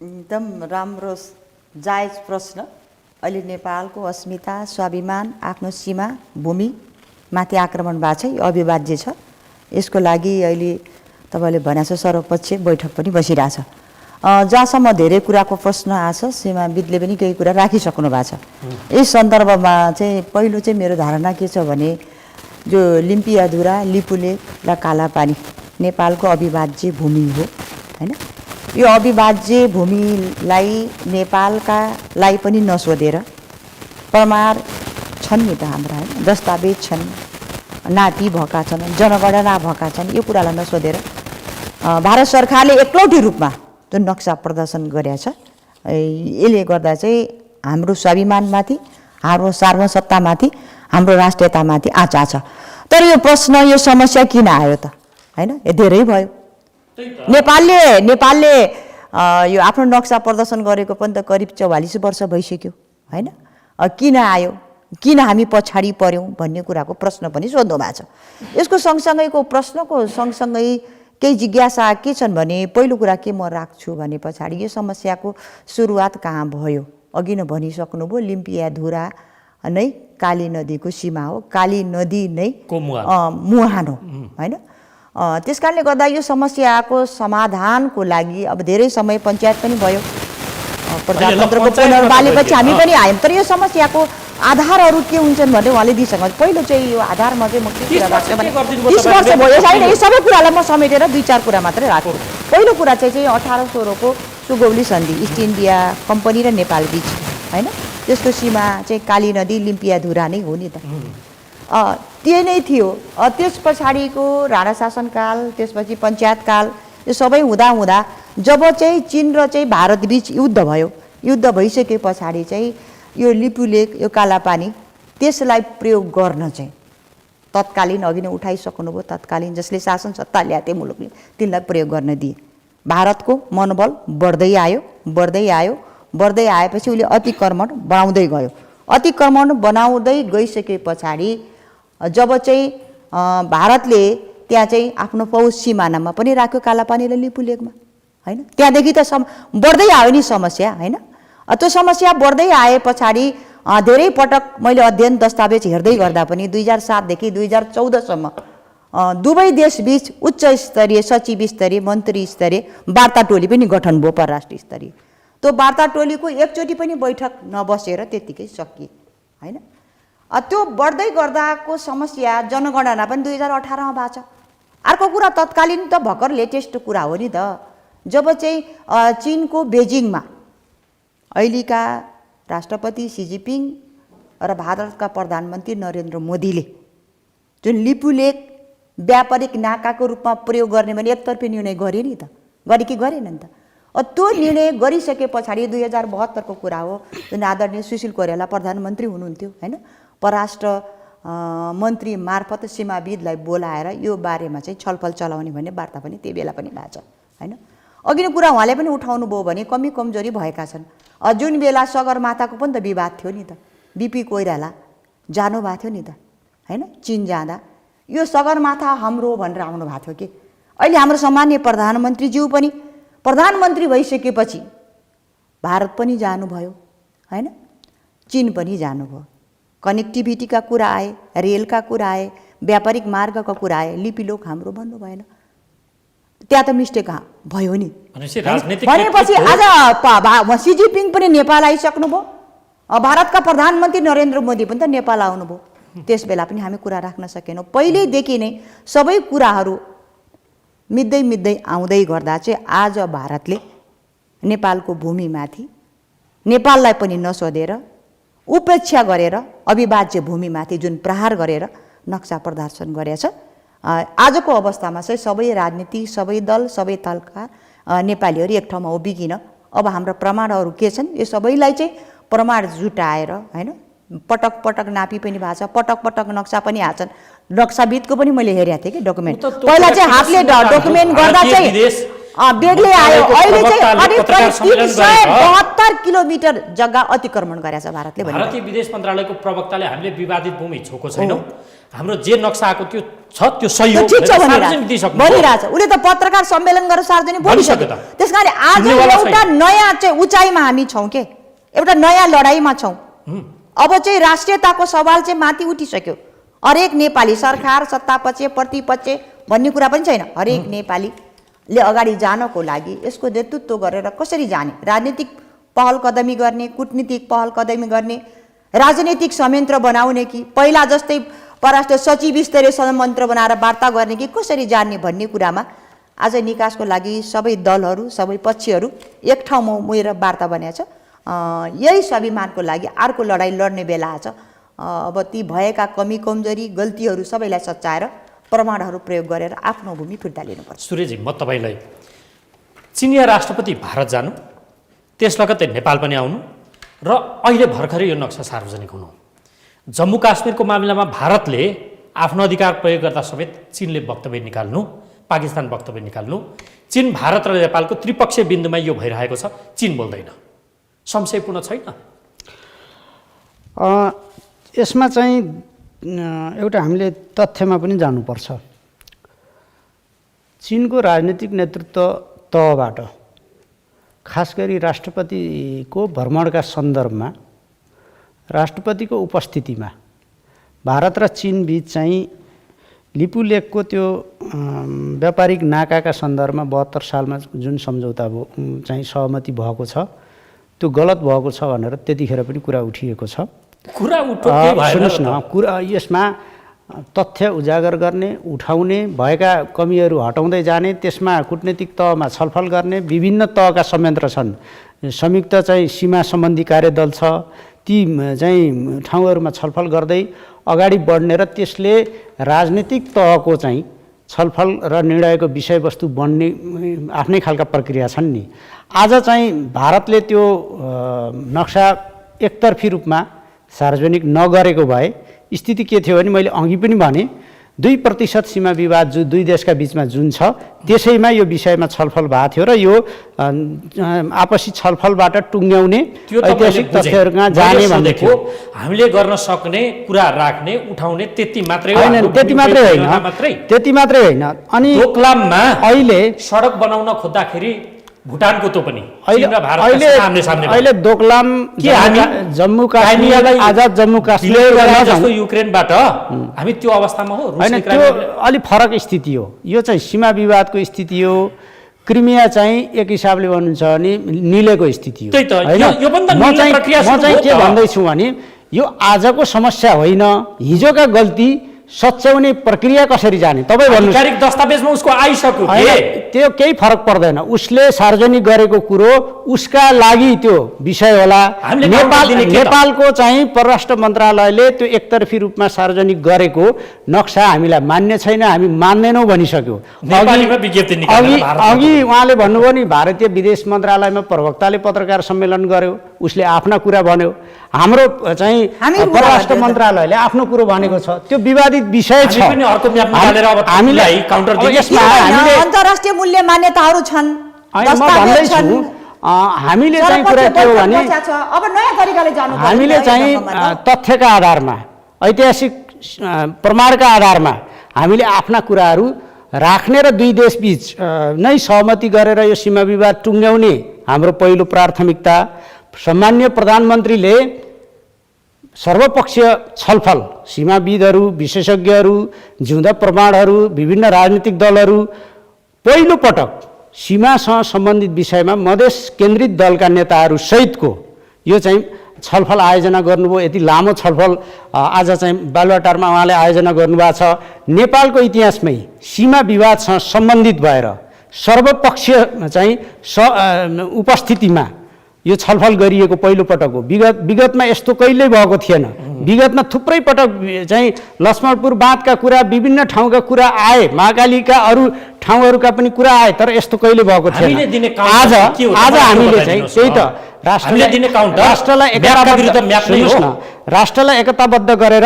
Speaker 4: एकदम राम्रो जायज प्रश्न। अहिले नेपालको अस्मिता, स्वाभिमान, आफ्नो सीमा, भूमि माथि आक्रमण भएको छ, यो अविभाज्य छ। यसको लागि अहिले तपाईँले भने छ सर्वपक्षीय बैठक पनि बसिरहेछ। जहाँसम्म धेरै कुराको प्रश्न आछ, सीमाविदले पनि केही कुरा राखिसक्नु भएको छ। यस सन्दर्भमा चाहिँ पहिलो चाहिँ मेरो धारणा के छ भने जो लिम्पियाधुरा, लिपुलेक र कालापानी नेपालको अविभाज्य भूमि हो हैन। यो अविभाज्य भूमिलाई नेपालकालाई पनि नसोधेर, प्रमाण छन् नि त हाम्रा हैन, दस्तावेज छन्, नापी भएका छन्, जनगणना भएका छन्, यो कुरालाई नसोधेर भारत सरकारले एकलौटी रूपमा त्यो नक्सा प्रदर्शन गरेछ। यसले गर्दा चाहिँ हाम्रो स्वाभिमानमाथि, हाम्रो सार्वभौमसत्तामाथि, हाम्रो राष्ट्रियतामाथि आँचा छ। तर यो प्रश्न, यो समस्या किन आयो त हैन? यो धेरै भयो। नेपालले यो आफ्नो नक्सा प्रदर्शन गरेको पनि त करिब 44 वर्ष भइसक्यो हैन? किन आयो, किन हामी पछाडि पर्यौँ भन्ने कुराको प्रश्न पनि सोध्नु भएको छ। यसको सँगसँगैको प्रश्नको सँगसँगै केही जिज्ञासा के छन् भने, पहिलो कुरा के म राख्छु भने पछाडि यो समस्याको सुरुवात कहाँ भयो? अघि नै भनिसक्नुभयो, लिम्पियाधुरा नै काली नदीको सीमा हो, काली नदी नै मुहान हो हैन? त्यस कारणले गर्दा यो समस्याको समाधानको लागि अब धेरै समय पञ्चायत पनि भयो, प्रजातन्त्रको पुनर्वालीपछि हामी पनि आयौँ। तर यो समस्याको आधारहरू के हुन्छन् भने उहाँले दिइसक्नु। पहिलो चाहिँ यो आधारमा चाहिँ म के कुरा राख्छु भने 30 वर्ष भयो होइन, यो सबै कुरालाई म समेटेर 2-4 कुरा मात्रै राख्छु। पहिलो कुरा चाहिँ 1816 को सुगौली सन्धि, इस्ट इन्डिया कम्पनी र नेपाल बिच हैन, त्यसको सीमा चाहिँ काली नदी, लिम्पियाधुरा नै हो नि त, त्यही नै थियो। त्यस पछाडिको राणा शासनकाल, त्यसपछि पञ्चायतकाल, यो सबै हुँदा जब चाहिँ चीन र चाहिँ भारत बीच युद्ध भयो, युद्ध भइसके पछाडि चाहिँ यो लिपु लेक, यो कालापानी त्यसलाई प्रयोग गर्न चाहिँ तत्कालीन अघि नै उठाइसक्नुभयो, तत्कालीन जसले शासन सत्ता ल्याए मुलुकले तिनलाई प्रयोग गर्न दिए। भारतको मनोबल बढ्दै आएपछि उसले अतिक्रमण बनाउँदै गयो। अतिक्रमण बनाउँदै गइसके पछाडि जब चाहिँ भारतले त्यहाँ चाहिँ आफ्नो फौज सिमानामा पनि राख्यो कालापानी र लिपु लेकमा, हैन? त्यहाँदेखि त बढ्दै आयो नि समस्या, हैन? त्यो समस्या बढ्दै आए पछाडि धेरै पटक मैले अध्ययन दस्तावेज हेर्दै गर्दा पनि 2007 देखि 2014 सम्म दुवै देशबीच उच्च स्तरीय, सचिव स्तरीय, मन्त्री स्तरीय वार्ता टोली पनि गठन भयो, परराष्ट्र स्तरीय। त्यो वार्ता टोलीको एकचोटि पनि बैठक नबसेर त्यतिकै सकिए, हैन? त्यो बढ्दै गर्दाको समस्या जनगणना पनि 2018 मा भएको छ। अर्को कुरा तत्कालीन त भर्खर लेटेस्ट कुरा हो नि त, जब चाहिँ चीनको बेजिङमा अहिलेका राष्ट्रपति सी जिनपिङ र भारतका प्रधानमन्त्री नरेन्द्र मोदीले जुन लिपु लेक व्यापारिक नाकाको रूपमा प्रयोग गर्ने भने एकतर्फी निर्णय गरे नि त, गरे कि गरेन नि त? त्यो निर्णय गरिसके पछाडि 2072 को कुरा हो, जुन आदरणीय सुशील कोइराला प्रधानमन्त्री हुनुहुन्थ्यो, हैन? परराष्ट्र मन्त्री मार्फत सीमाविदलाई बोलाएर यो बारेमा चाहिँ छलफल चलाउने भन्ने वार्ता पनि त्यही बेला पनि भएको छ, हैन? अघिल्लो कुरा उहाँले पनि उठाउनु भयो भने कमी कमजोरी भएका छन्। जुन बेला सगरमाथाको पनि त विवाद थियो नि त, बीपी कोइराला जानुभएको थियो नि त, हैन? चीन जाँदा यो सगरमाथा हाम्रो भनेर आउनु भएको थियो कि। अहिले हाम्रो सामान्य प्रधानमन्त्रीज्यू पनि प्रधानमन्त्री भइसकेपछि भारत पनि जानुभयो, हैन? चीन पनि जानुभयो। कनेक्टिभिटीका कुरा आए, रेलका कुरा आए, व्यापारिक मार्गका कुरा आए, लिपिलोक हाम्रो भन्नु भएन। त्यहाँ त मिस्टेक भयो नि। भनेपछि आज सी जिनपिङ पनि नेपाल आइसक्नुभयो, भारतका प्रधानमन्त्री नरेन्द्र मोदी पनि त नेपाल आउनुभयो। त्यस बेला पनि हामी कुरा राख्न सकेनौँ। पहिल्यैदेखि नै सबै कुराहरू मिल्दै आउँदै गर्दा चाहिँ आज भारतले नेपालको भूमिमाथि नेपाललाई पनि नसोधेर उपेक्षा गरेर अविभाज्य भूमिमाथि जुन प्रहार गरेर नक्सा प्रदर्शन गरेछ, आजको अवस्थामा चाहिँ सबै राजनीति, सबै दल, सबै तलका नेपालीहरू एक ठाउँमा उभिकिन अब हाम्रो प्रमाणहरू के छन् यो सबैलाई चाहिँ प्रमाण जुटाएर, हैन? पटक पटक नापी पनि भएको छ, पटक पटक नक्सा पनि आएको छन्। नक्साविदको पनि मैले हेरेको थिएँ कि डकुमेन्ट। पहिला चाहिँ हातले डकुमेन्ट गर्दा चाहिँ बेग्लै आयो, अहिले चाहिँ करिब 372 किलोमिटर जग्गा अतिक्रमण गरेछ भारतले।
Speaker 1: भारतीय विदेश मन्त्रालयको प्रवक्ताले हामीले विवादित भूमि छोएको छैनौँ, हाम्रो जे नक्सा आएको त्यो छ त्यो सही हो
Speaker 4: भनिरहेछ। उसले त पत्रकार सम्मेलन गरेर सार्वजनिक बोलिसक्यो। त्यसकारण आज एउटा नयाँ चाहिँ उचाइमा हामी छौँ के, एउटा नयाँ लडाइँमा छौँ। अब चाहिँ राष्ट्रियताको सवाल चाहिँ माथि उठिसक्यो। हरेक नेपाली, सरकार, सत्तापक्ष, प्रतिपक्ष भन्ने कुरा पनि छैन। हरेक नेपालीले अगाडि जानको लागि यसको नेतृत्व गरेर कसरी जाने, राजनीतिक पहल कदमी गर्ने, कूटनीतिक पहल कदमी गर्ने, राजनीतिक संयन्त्र बनाउने कि पहिला जस्तै परराष्ट्र सचिव स्तरीय संयन्त्र बनाएर वार्ता गर्ने कि कसरी जान्ने भन्ने कुरामा आज निकासको लागि सबै दलहरू, सबै पक्षहरू एक ठाउँमा मिलेर वार्ता बनाएको छ। यही स्वाभिमानको लागि अर्को लडाइँ लड्ने बेला आछ। अब ती भएका कमी कमजोरी गल्तीहरू सबैलाई सच्याएर प्रमाणहरू प्रयोग गरेर आफ्नो भूमि फिर्ता लिनुपर्छ।
Speaker 1: सूर्यजी, म तपाईँलाई चिनिया राष्ट्रपति भारत जानु, त्यस लगत्तै नेपाल पनि आउनु र अहिले भर्खरै यो नक्सा सार्वजनिक हुनु, जम्मू काश्मीरको मामिलामा भारतले आफ्नो अधिकार प्रयोग गर्दा समेत चीनले वक्तव्य निकाल्नु, पाकिस्तान वक्तव्य निकाल्नु, चीन, भारत र नेपालको त्रिपक्षीय बिन्दुमा यो भइरहेको छ, चीन बोल्दैन, संशयपूर्ण छैन?
Speaker 3: यसमा चाहिँ एउटा हामीले तथ्यमा पनि जानुपर्छ। चीनको राजनीतिक नेतृत्व तहबाट खास गरी राष्ट्रपतिको भ्रमणका सन्दर्भमा राष्ट्रपतिको उपस्थितिमा भारत र चीन बीच चाहिँ लिपु लेकको त्यो व्यापारिक नाकाका सन्दर्भमा 72 सालमा जुन सम्झौता चाहिँ सहमति भएको छ त्यो गलत भएको छ भनेर त्यतिखेर पनि कुरा उठिएको छ। सुन्नुहोस् न, कुरा यसमा तथ्य उजागर गर्ने, उठाउने, भएका कमीहरू हटाउँदै जाने, त्यसमा कूटनीतिक तहमा छलफल गर्ने, विभिन्न तहका संयन्त्र छन्। संयुक्त चाहिँ सीमा सम्बन्धी कार्यदल छ, ती चाहिँ ठाउँहरूमा छलफल गर्दै अगाडि बढ्ने र त्यसले राजनीतिक तहको चाहिँ छलफल र निर्णयको विषयवस्तु बन्ने आफ्नै खालका प्रक्रिया छन् नि। आज चाहिँ भारतले त्यो नक्सा एकतर्फी रूपमा सार्वजनिक नगरेको भए स्थिति के थियो भने मैले अघि पनि भने 2% सीमा विवाद जो दुई देशका बिचमा जुन छ त्यसैमा यो विषयमा छलफल भएको थियो र यो आपसी छलफलबाट टुङ्ग्याउने ऐतिहासिक तथ्यहरूमा जाने भन्ने थियो।
Speaker 1: हामीले गर्न सक्ने कुरा राख्ने उठाउने त्यति मात्रै
Speaker 3: होइन, त्यति मात्रै होइन, त्यति मात्रै होइन। अनि
Speaker 1: डोकलाममा
Speaker 3: अहिले
Speaker 1: सडक बनाउन खोज्दाखेरि भुटानको तो पनि
Speaker 3: अहिले दोकलाम
Speaker 1: के हामी
Speaker 3: जम्मू काश्मीर आजाद जम्मू काश्मीर
Speaker 1: जस्तो युक्रेनबाट हामी त्यो अवस्थामा हो?
Speaker 3: होइन, त्यो अलि फरक स्थिति हो। यो चाहिँ सीमा विवादको स्थिति हो। क्रिमिया चाहिँ एक हिसाबले भन्नुहुन्छ भने निलेको स्थिति हो। म चाहिँ के भन्दैछु भने यो आजको समस्या होइन, हिजोका गल्ती सच्याउने प्रक्रिया कसरी जाने तपाईँ भन्नु।
Speaker 1: आधिकारिक दस्तावेजमा उसको आइसक्यो
Speaker 3: त्यो केही फरक पर्दैन। उसले सार्वजनिक गरेको कुरो उसका लागि त्यो विषय होला। नेपालको चाहिँ परराष्ट्र मन्त्रालयले त्यो एकतर्फी रूपमा सार्वजनिक गरेको नक्सा हामीलाई मान्य छैन, हामी मान्दैनौँ भनिसक्यो। अघि उहाँले भन्नुभयो नि भारतीय विदेश मन्त्रालयमा प्रवक्ताले पत्रकार सम्मेलन गर्यो, उसले आफ्ना कुरा भन्यो। हाम्रो चाहिँ परराष्ट्र मन्त्रालयले आफ्नो कुरो भनेको छ, त्यो विवादित विषय छ।
Speaker 4: अन्तर्राष्ट्रिय मूल्य मान्यताहरू छन्,
Speaker 3: हामीले चाहिँ कुरा के हो भने
Speaker 4: अब नयाँ तरिकाले जानु पर्छ।
Speaker 3: हामीले चाहिँ तथ्यका आधारमा ऐतिहासिक प्रमाणका आधारमा हामीले आफ्ना कुराहरू राख्ने र दुई देश बीच नै सहमति गरेर यो सीमा विवाद टुङ्ग्याउने हाम्रो पहिलो प्राथमिकता। सम्माननीय प्रधानमन्त्रीले सर्वपक्षीय छलफल सीमाविदहरू, विशेषज्ञहरू, जिउँदा प्रमाणहरू, विभिन्न राजनीतिक दलहरू पहिलो पटक सीमासँग सम्बन्धित विषयमा मधेस केन्द्रित दलका नेताहरू सहितको यो चाहिँ छलफल आयोजना गर्नुभयो। यति लामो छलफल आज चाहिँ बालुवाटारमा उहाँले आयोजना गर्नुभएको छ। नेपालको इतिहासमै सीमा विवादसँग सम्बन्धित भएर सर्वपक्षीय चाहिँ उपस्थितिमा यो छलफल गरिएको पहिलो पटक हो। विगतमा यस्तो कहिल्यै भएको थिएन। विगतमा थुप्रै पटक चाहिँ लक्ष्मणपुर बाँधका कुरा, विभिन्न ठाउँका कुरा आए, महाकालीका अरू ठाउँहरूका पनि कुरा आए, तर यस्तो कहिले भएको थिएन। आज हामीले चाहिँ त्यही त राष्ट्रलाई एकताबद्ध गरेर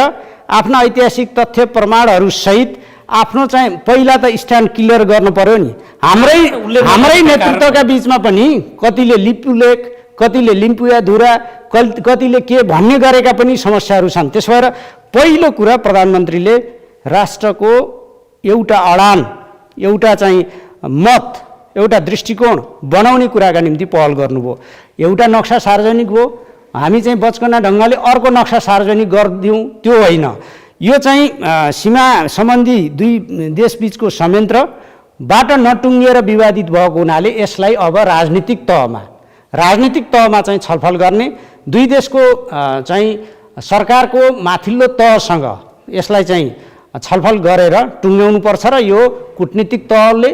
Speaker 3: आफ्ना ऐतिहासिक तथ्य प्रमाणहरू सहित आफ्नो चाहिँ पहिला त स्ट्यान्ड क्लियर गर्नु पर्यो नि। हाम्रै नेतृत्वका बिचमा पनि कतिले लिपुलेख, कतिले लिम्पुयाधुरा, कतिले के भन्ने गरेका पनि समस्याहरू छन्। त्यसो भएर पहिलो कुरा प्रधानमन्त्रीले राष्ट्रको एउटा अडान, एउटा चाहिँ मत, एउटा दृष्टिकोण बनाउने कुराका निम्ति पहल गर्नुभयो। एउटा नक्सा सार्वजनिक हो, हामी चाहिँ बचकना ढङ्गले अर्को नक्सा सार्वजनिक गरिदिउँ त्यो होइन। यो चाहिँ सीमा सम्बन्धी दुई देशबीचको संयन्त्रबाट नटुङ्गिएर विवादित भएको हुनाले यसलाई अब राजनीतिक तहमा चाहिँ छलफल गर्ने, दुई देशको चाहिँ सरकारको माथिल्लो तहसँग यसलाई चाहिँ छलफल गरेर टुङ्ग्याउनुपर्छ र यो कूटनीतिक तहले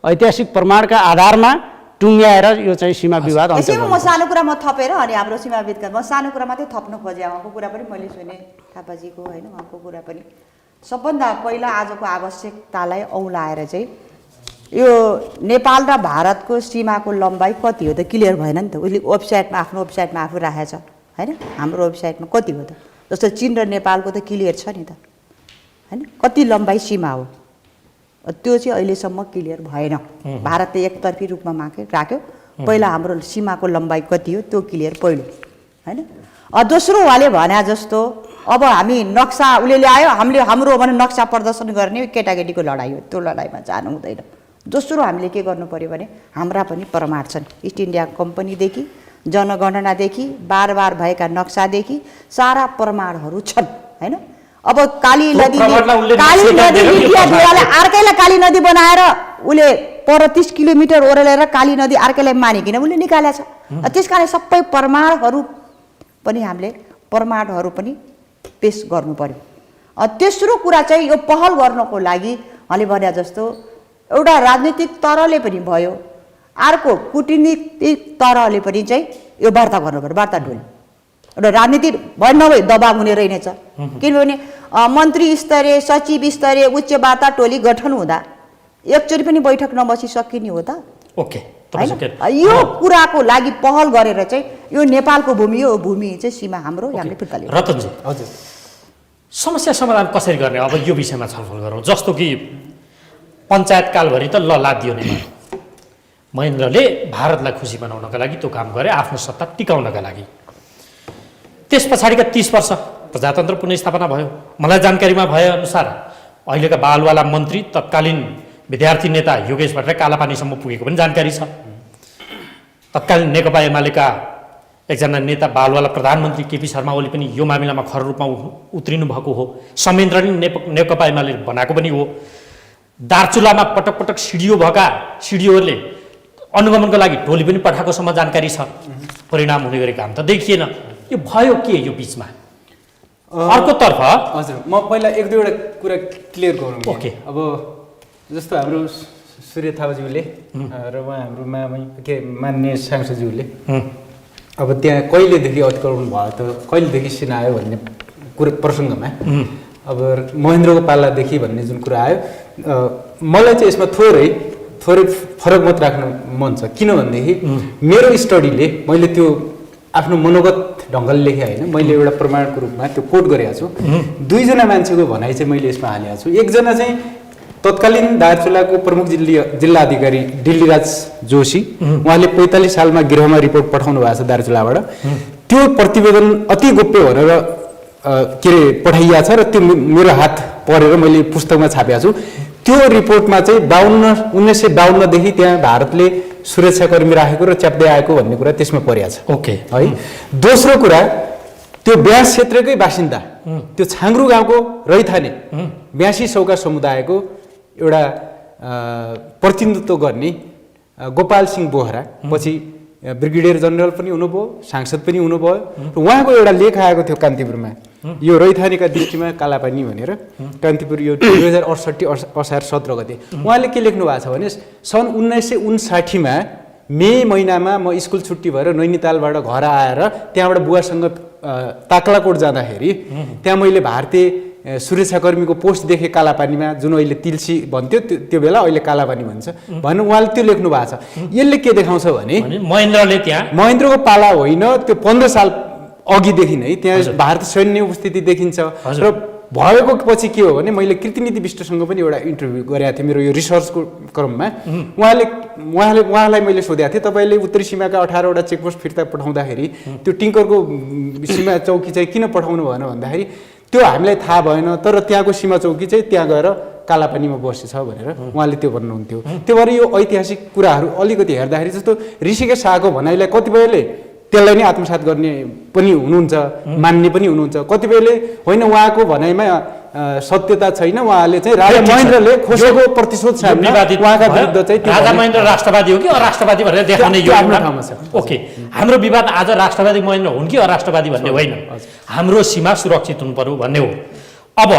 Speaker 3: ऐतिहासिक प्रमाणका आधारमा टुङ्ग्याएर यो चाहिँ सीमा विवाद अन्त्य
Speaker 4: गर्नु। म सानो कुरा थपेर अनि हाम्रो सीमाविदका म सानो कुरा मात्रै थप्न खोजेँ। उहाँको कुरा पनि मैले सुने, थापाजीको होइन, उहाँको कुरा पनि सबभन्दा पहिला आजको आवश्यकतालाई औलाएर चाहिँ यो नेपाल र भारतको सीमाको लम्बाइ कति हो त क्लियर भएन नि त। उसले वेबसाइटमा आफ्नो वेबसाइटमा आफू राखेछ होइन, हाम्रो वेबसाइटमा कति हो त। जस्तो चीन र नेपालको त क्लियर छ नि त होइन, कति लम्बाइ सीमा हो त्यो चाहिँ अहिलेसम्म क्लियर भएन। भारतले एकतर्फी रूपमा राख्यो। पहिला हाम्रो सीमाको लम्बाइ कति हो त्यो क्लियर पहिलो होइन। दोस्रो उहाँले भने जस्तो अब हामी नक्सा उसले ल्यायो, हाम्रो भने नक्सा प्रदर्शन गर्ने केटाकेटीको लडाइँ हो, त्यो लडाइँमा जानु हुँदैन। दोस्रो हामीले के गर्नु पर्यो भने हाम्रा पनि प्रमाण छन्, इस्ट इन्डिया कम्पनीदेखि जनगणनादेखि बार भएका नक्सादेखि सारा प्रमाणहरू छन् होइन। अब काली नदी अर्कैलाई काली नदी बनाएर उसले पर 30 किलोमिटर ओह्रालेर काली नदी अर्कैलाई मानिकन उसले निकालेको छ। त्यस कारण सबै प्रमाणहरू पनि पेश गर्नु पर्यो। तेस्रो कुरा चाहिँ यो पहल गर्नको लागि उहाँले भने जस्तो एउटा राजनीतिक तरले पनि भयो, अर्को कूटनीतिक तरले पनि चाहिँ यो वार्ता गर्नु पर्यो, वार्ता टोली। एउटा राजनीति भए नभए दबाब हुने रहेनछ। किनभने मन्त्री स्तरीय सचिव स्तरीय उच्च वार्ता टोली गठन हुँदा एकचोटि पनि बैठक नबसी सकिने हो त?
Speaker 1: ओके,
Speaker 4: यो कुराको लागि पहल गरेर चाहिँ यो नेपालको भूमि, यो भूमि चाहिँ सीमा हाम्रो, हामीले फिर्ता लियौँ।
Speaker 1: रतनजी,
Speaker 2: हजुर,
Speaker 1: समस्या समाधान कसरी गर्ने अब यो विषयमा छलफल गरौँ। जस्तो कि पञ्चायत कालभरि त ल लादियो नै महेन्द्रले भारतलाई खुसी बनाउनका लागि त्यो काम गरे, आफ्नो सत्ता टिकाउनका लागि। त्यस पछाडिका 30 वर्ष प्रजातन्त्र पुनर्स्थापना भयो। मलाई जानकारीमा भएअनुसार अहिलेका बालवाला मन्त्री तत्कालीन विद्यार्थी नेता योगेश भट्टराई कालापानीसम्म पुगेको पनि जानकारी छ। तत्कालीन नेकपा एमालेका एकजना नेता बालवाला प्रधानमन्त्री केपी शर्मा ओली पनि यो मामिलामा खर रूपमा उत्रिनु भएको हो। संयन्त्र नि नेकपा एमाले बनाएको पनि हो। दार्चुलामा पटक पटक सिडिओ भएका सिडिओहरूले अनुगमनको लागि टोली पनि पठाएकोसम्म जानकारी छ। परिणाम हुने गरी काम त देखिएन। यो भयो के यो बिचमा? अर्कोतर्फ
Speaker 2: हजुर, म पहिला एक दुईवटा कुरा क्लियर गरौँ।
Speaker 1: ओके।
Speaker 2: अब जस्तो हाम्रो सूर्य थापाज्यूले र उहाँ हाम्रो मान्य सांसदज्यूले अब त्यहाँ कहिलेदेखि अतिक्रमण भयो त, कहिलेदेखि सिना आयो भन्ने कुरा प्रसङ्गमा अब महेन्द्रको पालादेखि भन्ने जुन कुरा आयो, मलाई चाहिँ यसमा थोरै फरक मत राख्न मन छ। किनभनेदेखि मेरो स्टडीले, मैले त्यो आफ्नो मनोगत ढङ्गले लेखेँ होइन, मैले एउटा प्रमाणको रूपमा त्यो कोट गरेको छु। दुईजना मान्छेको भनाइ चाहिँ मैले यसमा हालेको छु। एकजना चाहिँ तत्कालीन दार्चुलाको प्रमुख जिल्ला अधिकारी दिल्लीराज जोशी, उहाँले 45 सालमा गृहमा रिपोर्ट पठाउनु भएको छ दार्चुलाबाट। त्यो प्रतिवेदन अति गोप्य भनेर के अरे पठाइएको छ र त्यो मेरो हात परेर मैले पुस्तकमा छापेको छु। त्यो रिपोर्टमा चाहिँ 1952देखि त्यहाँ भारतले सुरक्षाकर्मी राखेको र च्याप्दै आएको भन्ने कुरा त्यसमा परेको छ।
Speaker 1: ओके
Speaker 2: है। दोस्रो कुरा, त्यो ब्यास क्षेत्रकै बासिन्दा, त्यो छाङ्ग्रु गाउँको रैथाने 82 सौका समुदायको एउटा प्रतिनिधित्व गर्ने गोपाल सिंह बोहरा, पछि ब्रिगेडियर जनरल पनि हुनुभयो, सांसद पनि हुनुभयो। र उहाँको एउटा लेख आएको थियो कान्तिपुरमा, यो रैथानेका दृष्टिमा कालापानी भनेर। कान्तिपुर यो 2068 असार 17 गते उहाँले के लेख्नु भएको छ भने, सन् 1959मा मे महिनामा म स्कुल छुट्टी भएर नैनीतालबाट घर आएर त्यहाँबाट बुवासँग ताक्लाकोट जाँदाखेरि त्यहाँ मैले भारतीय सुरक्षाकर्मीको पोस्ट देखेँ कालापानीमा, जुन अहिले तिल्सी भन्थ्यो त्यो बेला, अहिले कालापानी भन्छ भन्नु उहाँले त्यो लेख्नु भएको छ। यसले के देखाउँछ भने
Speaker 1: महेन्द्रले त्यहाँ,
Speaker 2: महेन्द्रको पाला होइन, त्यो 15 साल अघिदेखि नै त्यहाँ भारत सैन्य उपस्थिति देखिन्छ। र भएको पछि के हो भने, मैले कृतिनीति विष्टसँग पनि एउटा इन्टरभ्यू गरेको थिएँ मेरो यो रिसर्चको क्रममा। उहाँलाई मैले सोधेको थिएँ, तपाईँले उत्तरी सीमाका 18वटा चेकपोस्ट फिर्ता पठाउँदाखेरि त्यो टिङ्करको सीमा चौकी चाहिँ किन पठाउनु भएन भन्दाखेरि, त्यो हामीलाई थाहा भएन, तर त्यहाँको सीमा चौकी चाहिँ त्यहाँ गएर कालापानीमा बसेछ भनेर उहाँले त्यो भन्नुहुन्थ्यो। त्यो भएर यो ऐतिहासिक कुराहरू अलिकति हेर्दाखेरि, जस्तो ऋषिकेश शाहको भनाइलाई कतिपयले त्यसलाई नै आत्मसात गर्ने पनि हुनुहुन्छ, मान्ने पनि हुनुहुन्छ, कतिपयले होइन उहाँको भनाइमा सत्यता छैन, उहाँले चाहिँ राजा महेन्द्रले खोसेको प्रतिशोध उहाँका विरुद्ध चाहिँ
Speaker 1: राजा महेन्द्र राष्ट्रवादी हो कि अराष्ट्रवादी भनेर देखाउने यो
Speaker 2: आफ्नो ठाउँमा छ।
Speaker 1: ओके, हाम्रो विवाद आज राष्ट्रवादी महेन्द्र हुन् कि अराष्ट्रवादी भन्ने होइन, हाम्रो सीमा सुरक्षित हुनु पर्यो भन्ने हो। अब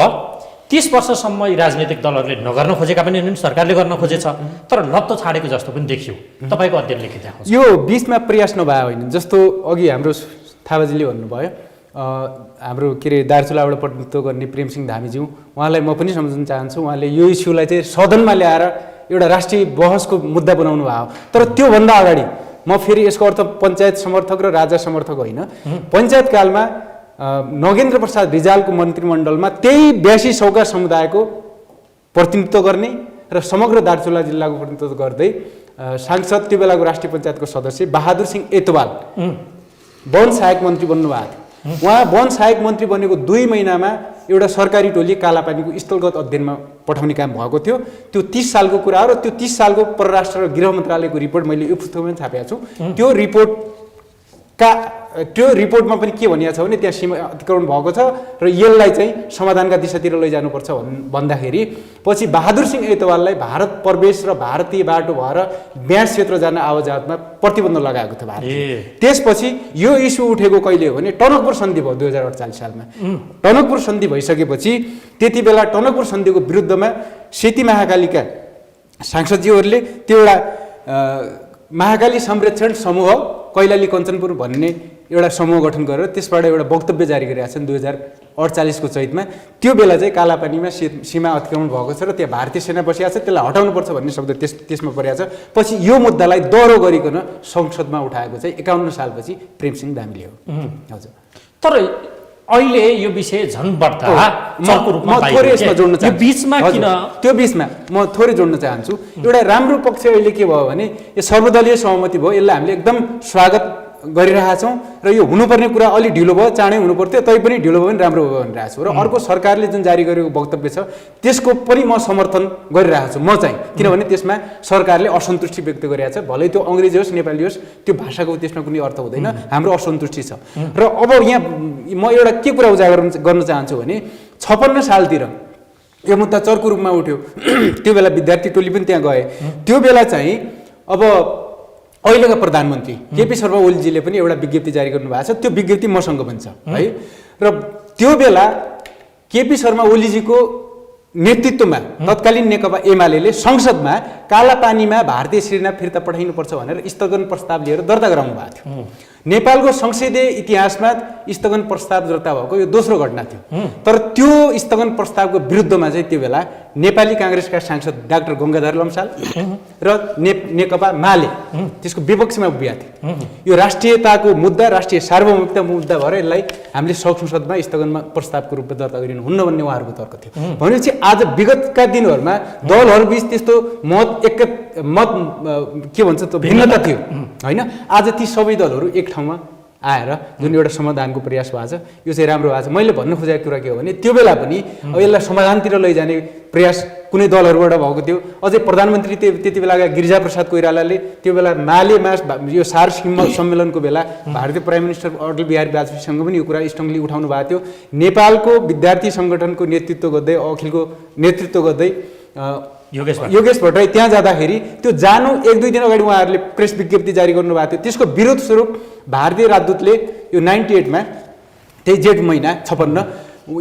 Speaker 1: 30 वर्षसम्म यी राजनैतिक दलहरूले नगर्न खोजेका पनि हुन्, सरकारले गर्न खोजेछ, तर लत्तो छाडेको जस्तो पनि देखियो। तपाईँको अध्ययनले के देखाउँछ?
Speaker 2: यो बिचमा प्रयास नभए होइन, जस्तो अघि हाम्रो थापाजीले भन्नुभयो, हाम्रो के अरे दार्चुलाबाट प्रतिनिधित्व गर्ने प्रेमसिंह धामीज्यू, उहाँलाई म पनि सम्झन चाहन्छु। उहाँले यो इस्युलाई चाहिँ सदनमा ल्याएर एउटा राष्ट्रिय बहसको मुद्दा बनाउनु भयो। तर त्योभन्दा अगाडि म फेरि यसको अर्थ पञ्चायत समर्थक र राजा समर्थक होइन, पञ्चायत कालमा नगेन्द्र प्रसाद रिजालको मन्त्रीमण्डलमा त्यही 82 सौका समुदायको प्रतिनिधित्व गर्ने र समग्र दार्चुला जिल्लाको प्रतिनिधित्व गर्दै सांसद, त्यो बेलाको राष्ट्रिय पञ्चायतको सदस्य बहादुर सिंह एतवाल वन सहायक मन्त्री बन्नुभएको थियो। उहाँ वन सहायक मन्त्री बनेको 2 महिनामा एउटा सरकारी टोली कालापानीको स्थलगत अध्ययनमा पठाउने काम भएको थियो। त्यो 30 सालको कुरा हो र त्यो 30 सालको परराष्ट्र र गृह मन्त्रालयको रिपोर्ट मैले यो पुस्तकमा छापेको छु। त्यो रिपोर्टमा पनि के भनिएको छ भने, त्यहाँ सीमा अतिक्रमण भएको छ र यसलाई चाहिँ समाधानका दिशातिर लैजानुपर्छ भन्दाखेरि पछि बहादुर सिंह एतवाललाई भारत प्रवेश र भारतीय बाटो भएर ब्यास क्षेत्र जान आवाजावतमा प्रतिबन्ध लगाएको थियो भारतले। त्यसपछि यो इस्यु उठेको कहिले हो भने टनकपुर सन्धि भयो 2048 सालमा। टनकपुर सन्धि भइसकेपछि त्यति बेला टनकपुर सन्धिको विरुद्धमा सेती महाकालीका सांसदज्यूहरूले त्यो एउटा महाकाली संरक्षण समूह कैलाली कञ्चनपुर भन्ने एउटा समूह गठन गरेर त्यसबाट एउटा वक्तव्य जारी गरिरहेका छन् 2048 को चैतमा। त्यो बेला चाहिँ कालापानीमा सीमा अतिक्रमण भएको छ र त्यहाँ भारतीय सेना बसिएको छ, त्यसलाई हटाउनुपर्छ भन्ने शब्द त्यसमा परिएको छ। पछि यो मुद्दालाई दोहोरो गरिकन संसदमा उठाएको चाहिँ 51 सालपछि प्रेमसिंह दामीले हो। हजुर।
Speaker 1: तर अहिले यो विषय झन् बढ्ता चर्को रूपमा
Speaker 2: थोरै यसमा जोड्न चाहन्छु।
Speaker 1: बीचमा किन
Speaker 2: त्यो बीचमा म थोरै जोड्न चाहन्छु। एउटा राम्रो पक्ष अहिले के भयो भने यो सर्वदलीय सहमति भयो, यसलाई हामीले एकदम स्वागत गरिरहेछौँ र यो हुनुपर्ने कुरा अलि ढिलो भयो, चाँडै हुनुपर्थ्यो, तैपनि ढिलो भयो भने राम्रो भयो भनिरहेको छु। र अर्को सरकारले जुन जारी गरेको वक्तव्य छ त्यसको पनि म समर्थन गरिरहेको छु म चाहिँ, किनभने त्यसमा सरकारले असन्तुष्टि व्यक्त गरिरहेको छ। भलै त्यो अङ्ग्रेजी होस् नेपाली होस् त्यो भाषाको त्यसमा कुनै अर्थ हुँदैन, हाम्रो असन्तुष्टि छ। र अब यहाँ म एउटा के कुरा उजागर गर्न चाहन्छु भने 56 सालतिर यो मुद्दा चर्को रूपमा उठ्यो, त्यो बेला विद्यार्थी टोली पनि त्यहाँ गए। त्यो बेला चाहिँ अब अहिलेका प्रधानमन्त्री केपी शर्मा ओलीजीले पनि एउटा विज्ञप्ति जारी गर्नुभएको छ, त्यो विज्ञप्ति मसँग पनि छ है। र त्यो बेला केपी शर्मा ओलीजीको नेतृत्वमा तत्कालीन नेकपा एमाले संसदमा कालापानीमा भारतीय सेना फिर्ता पठाइनुपर्छ भनेर स्थगन प्रस्ताव लिएर दर्ता गराउनु भएको थियो। नेपालको संसदीय इतिहासमा स्थगन प्रस्ताव दर्ता भएको यो दोस्रो घटना थियो। तर त्यो स्थगन प्रस्तावको विरुद्धमा चाहिँ त्यो बेला नेपाली काङ्ग्रेसका सांसद डाक्टर गङ्गाधर लम्साल र नेकपा माले त्यसको विपक्षमा उभिएका थिए। यो राष्ट्रियताको मुद्दा, राष्ट्रिय सार्वभौमिकता मुद्दा भएर यसलाई हामीले संसदमा स्थगनमा प्रस्तावको रूपमा दर्ता गरिनु हुन्न भन्ने उहाँहरूको तर्क थियो। भनेपछि आज विगतका दिनहरूमा दलहरूबीच त्यस्तो मत के भन्छ त्यो भिन्नता थियो होइन। आज ती सबै दलहरू एक ठाउँमा आएर जुन एउटा समाधानको प्रयास भएको छ यो चाहिँ राम्रो भएको छ। मैले भन्नु खोजेको कुरा के हो भने त्यो बेला पनि अब यसलाई समाधानतिर लैजाने प्रयास कुनै दलहरूबाट भएको थियो। अझै प्रधानमन्त्री त्यति बेलाका गिरिजाप्रसाद कोइरालाले त्यो बेला मालेमा यो सार सम्मेलनको बेला भारतीय प्राइम मिनिस्टर अटल बिहारी वाजपेयीसँग पनि यो कुरा स्ट्रङली उठाउनु भएको थियो। नेपालको विद्यार्थी सङ्गठनको नेतृत्व गर्दै अखिलको नेतृत्व गर्दै योगेश भट्टराई त्यहाँ जाँदाखेरि त्यो जानु 1-2 दिन अगाडि उहाँहरूले प्रेस विज्ञप्ति जारी गर्नुभएको थियो। त्यसको विरोध स्वरूप भारतीय राजदूतले यो 98मा त्यही जेठ महिना 56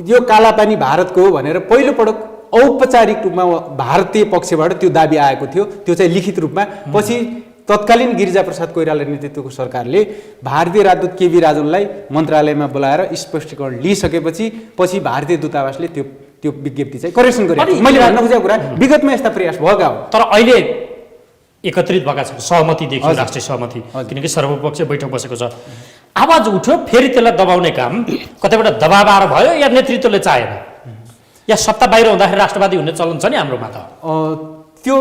Speaker 2: यो कालापानी भारतको हो भनेर पहिलोपटक औपचारिक रूपमा भारतीय पक्षबाट त्यो दाबी आएको थियो। त्यो चाहिँ लिखित रूपमा पछि तत्कालीन गिरिजाप्रसाद कोइराला नेतृत्वको सरकारले भारतीय राजदूत केबी राजनलाई मन्त्रालयमा बोलाएर स्पष्टीकरण लिइसकेपछि पछि भारतीय दूतावासले त्यो विज्ञप्ति चाहिँ करेक्सन गरेको। मैले भन्न खोजेको कुरा विगतमा यस्ता प्रयास भएका हो।
Speaker 1: तर अहिले एकत्रित भएका छन्, सहमति देखियो, राष्ट्रिय सहमति, किनकि सर्वपक्षीय बैठक बसेको छ। आवाज उठ्यो, फेरि त्यसलाई दबाउने काम कतैबाट दबाव आएर भयो या नेतृत्वले चाहेन या सत्ता बाहिर हुँदाखेरि राष्ट्रवादी हुने चलन छ नि हाम्रोमा त?
Speaker 2: त्यो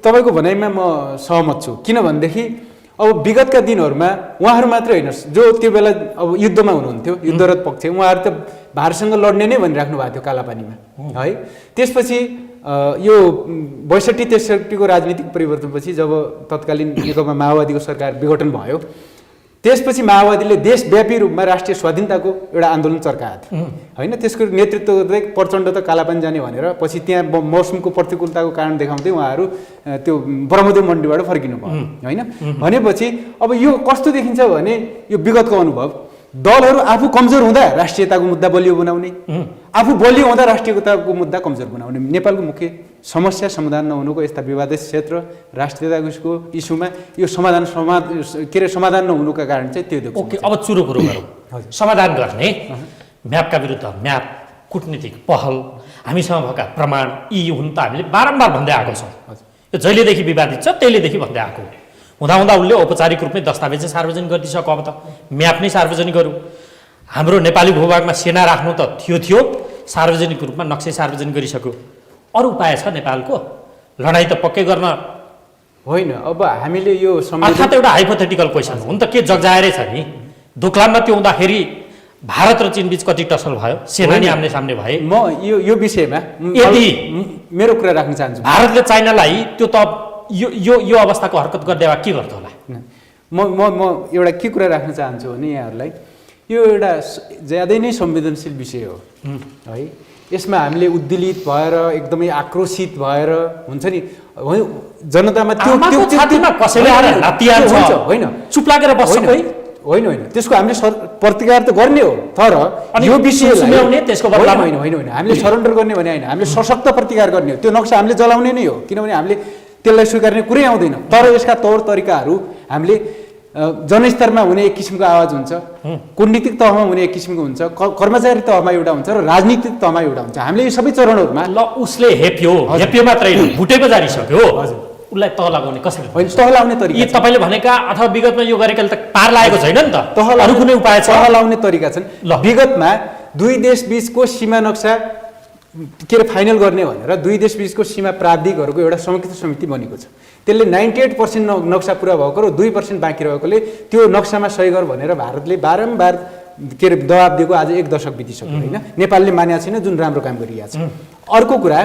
Speaker 2: तपाईँको भनाइमा म सहमत छु। किनभनेदेखि अब विगतका दिनहरूमा उहाँहरू मात्रै होइन, जो त्यो बेला अब युद्धमा हुनुहुन्थ्यो युद्धरत पक्ष, उहाँहरू त भारतसँग लड्ने नै भनिराख्नु भएको थियो कालापानीमा है। त्यसपछि यो 62-63 को राजनीतिक परिवर्तनपछि जब तत्कालीन नेकपा माओवादीको सरकार विघटन भयो त्यसपछि माओवादीले देशव्यापी रूपमा राष्ट्रिय स्वाधीनताको एउटा आन्दोलन चर्काएको थियो होइन। त्यसको नेतृत्व गर्दै प्रचण्ड त कालापानी जाने भनेर पछि त्यहाँ मौसमको प्रतिकूलताको कारण देखाउँदै उहाँहरू त्यो ब्रह्मदेव मण्डीबाट फर्किनु भयो होइन। भनेपछि अब यो कस्तो देखिन्छ भने यो विगतको अनुभव दलहरू आफू कमजोर हुँदा राष्ट्रियताको मुद्दा बलियो बनाउने, आफू बलियो हुँदा राष्ट्रियताको मुद्दा कमजोर बनाउने। नेपालको मुख्य समस्या समाधान नहुनुको यस्ता विवादित क्षेत्र राष्ट्रियताको इस्युमा यो समाधान नहुनुका कारण चाहिँ त्यो देख्छ।
Speaker 1: ओके, अब चुरो कुरो गरौँ। समाधान गर्ने म्यापका विरुद्ध म्याप, कुटनीतिक पहल, हामीसँग भएका प्रमाण यी हुन् त हामीले बारम्बार भन्दै आएको छौँ। यो जहिलेदेखि विवादित छ त्यहिलेदेखि भन्दै आएको हुँदा उसले औपचारिक रूपमै दस्तावेज सार्वजनिक गरिदिइसक्यो। अब त म्याप नै सार्वजनिक गरौँ। हाम्रो नेपाली भूभागमा सेना राख्नु त थियो, सार्वजनिक रूपमा नक्सै सार्वजनिक गरिसक्यो। अरू उपाय छ नेपालको? लडाइँ त पक्कै गर्न
Speaker 2: होइन। अब हामीले यो
Speaker 1: अर्थात् एउटा हाइपोथेटिकल क्वेसन हो नि त, के जगजाएरै छ नि? दोक्लाममा त्यो हुँदाखेरि भारत र चीन बीच कति टसल भयो, सेना नि आम्ने सामने भए।
Speaker 2: म यो विषयमा
Speaker 1: यदि
Speaker 2: मेरो कुरा राख्न चाहन्छु।
Speaker 1: भारतले चाइनालाई त्यो त यो अवस्थाको हरकत गर्दै के गर्छ होला?
Speaker 2: म एउटा के कुरा राख्न चाहन्छु भने यहाँहरूलाई यो एउटा ज्यादै नै संवेदनशील विषय हो है। यसमा हामीले उद्वेलित भएर एकदमै आक्रोशित भएर हुन्छ नि जनतामा त्यो
Speaker 1: छातीमा कसैले आएर लात्ती हान्छ
Speaker 2: होइन,
Speaker 1: चुप लागेर बस्छ कोही
Speaker 2: होइन। त्यसको हामीले प्रतिकार त गर्ने हो, तर यो विषयलाई
Speaker 1: त्यसको बदलामा
Speaker 2: होइन हामीले सरेन्डर गर्ने भने होइन, हामीले सशक्त प्रतिकार गर्ने हो। त्यो नक्सा हामीले जलाउने नै हो, किनभने हामीले त्यसलाई स्वीकार्ने कुरै आउँदैन। तर यसका तौर तरिकाहरू हामीले जनस्तरमा हुने एक किसिमको आवाज हुन्छ, कूटनीतिक तहमा हुने एक किसिमको हुन्छ, कर्मचारी तहमा एउटा हुन्छ र राजनीतिक तहमा एउटा हुन्छ। हामीले यो सबै चरणहरूमा
Speaker 1: ल उसले हेप्यो मात्रै होइन, भुटेको जारिसक्यो। उसलाई तह लगाउने कसरी?
Speaker 2: होइन, तह लाउने तरिका
Speaker 1: यी तपाईँले भनेका अथवा विगतमा यो गरेकाले त पार लागेको छैन नि त। अरू कुनै उपाय छ?
Speaker 2: तह लाउने तरिका छन्। विगतमा दुई देश बीचको सीमा नक्सा के अरे फाइनल गर्ने भनेर दुई देश बीचको सीमा प्राविधिकहरूको एउटा संयुक्त समिति बनेको छ। त्यसले 98% नक्सा पुरा भएको र 2% बाँकी रहेकोले त्यो नक्सामा सही गर भनेर भारतले बारम्बार के अरे दबाब दिएको आज 1 दशक बितिसक्यो होइन। नेपालले मानेको छैन, जुन राम्रो काम गरिरहेको छ। अर्को कुरा,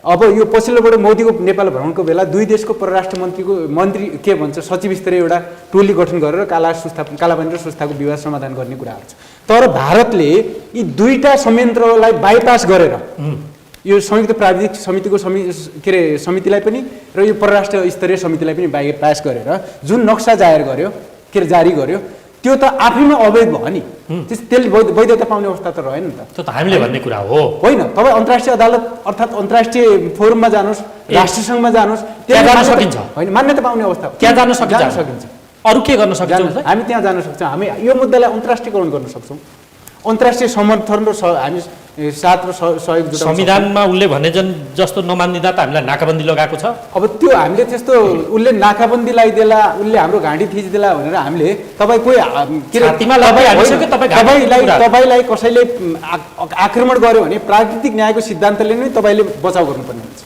Speaker 2: अब यो पछिल्लोबाट मोदीको नेपाल भ्रमणको बेला दुई देशको परराष्ट्र मन्त्री के भन्छ सचिव स्तरीय एउटा टोली गठन गरेर कालापानी र सुस्ताको विवाद समाधान गर्ने कुराहरू छ। तर भारतले यी दुईटा संयन्त्रलाई बाइपास गरेर यो संयुक्त प्राविधिक समितिको के अरे समितिलाई पनि र यो परराष्ट्र स्तरीय समितिलाई पनि बाइपास गरेर जुन नक्सा जारी गर्यो त्यो त आफैमा अवैध भयो नि। त्यसले वैधता पाउने अवस्था त रहेन नि त।
Speaker 1: त्यो त हामीले भन्ने कुरा हो
Speaker 2: होइन। तपाईँ अन्तर्राष्ट्रिय अदालत अर्थात् अन्तर्राष्ट्रिय फोरममा जानुहोस्, राष्ट्रसङ्घमा जानुहोस्,
Speaker 1: त्यहाँ जान सकिन्छ।
Speaker 2: होइन, मान्यता पाउने अवस्था
Speaker 1: त्यहाँ जान सकिन्छ। अरू के गर्न सकिन्छ?
Speaker 2: हामी त्यहाँ जान सक्छौँ। हामी यो मुद्दालाई अन्तर्राष्ट्रियकरण गर्न सक्छौँ। अन्तर्राष्ट्रिय समर्थन र हामी साथ र सहयोग जुटाउन।
Speaker 1: संविधानमा उसले भने जस्तो नमानिदिँदा त हामीलाई नाकाबन्दी लगाएको छ।
Speaker 2: अब त्यो हामीले त्यस्तो उसले नाकाबन्दी लगाइदिएला, उसले हाम्रो घाँटी थिचिदिएला भनेर हामीले तपाईँलाई कसैले आक्रमण गर्यो भने प्राकृतिक न्यायको सिद्धान्तले नै तपाईँले बचाउ गर्नुपर्ने हुन्छ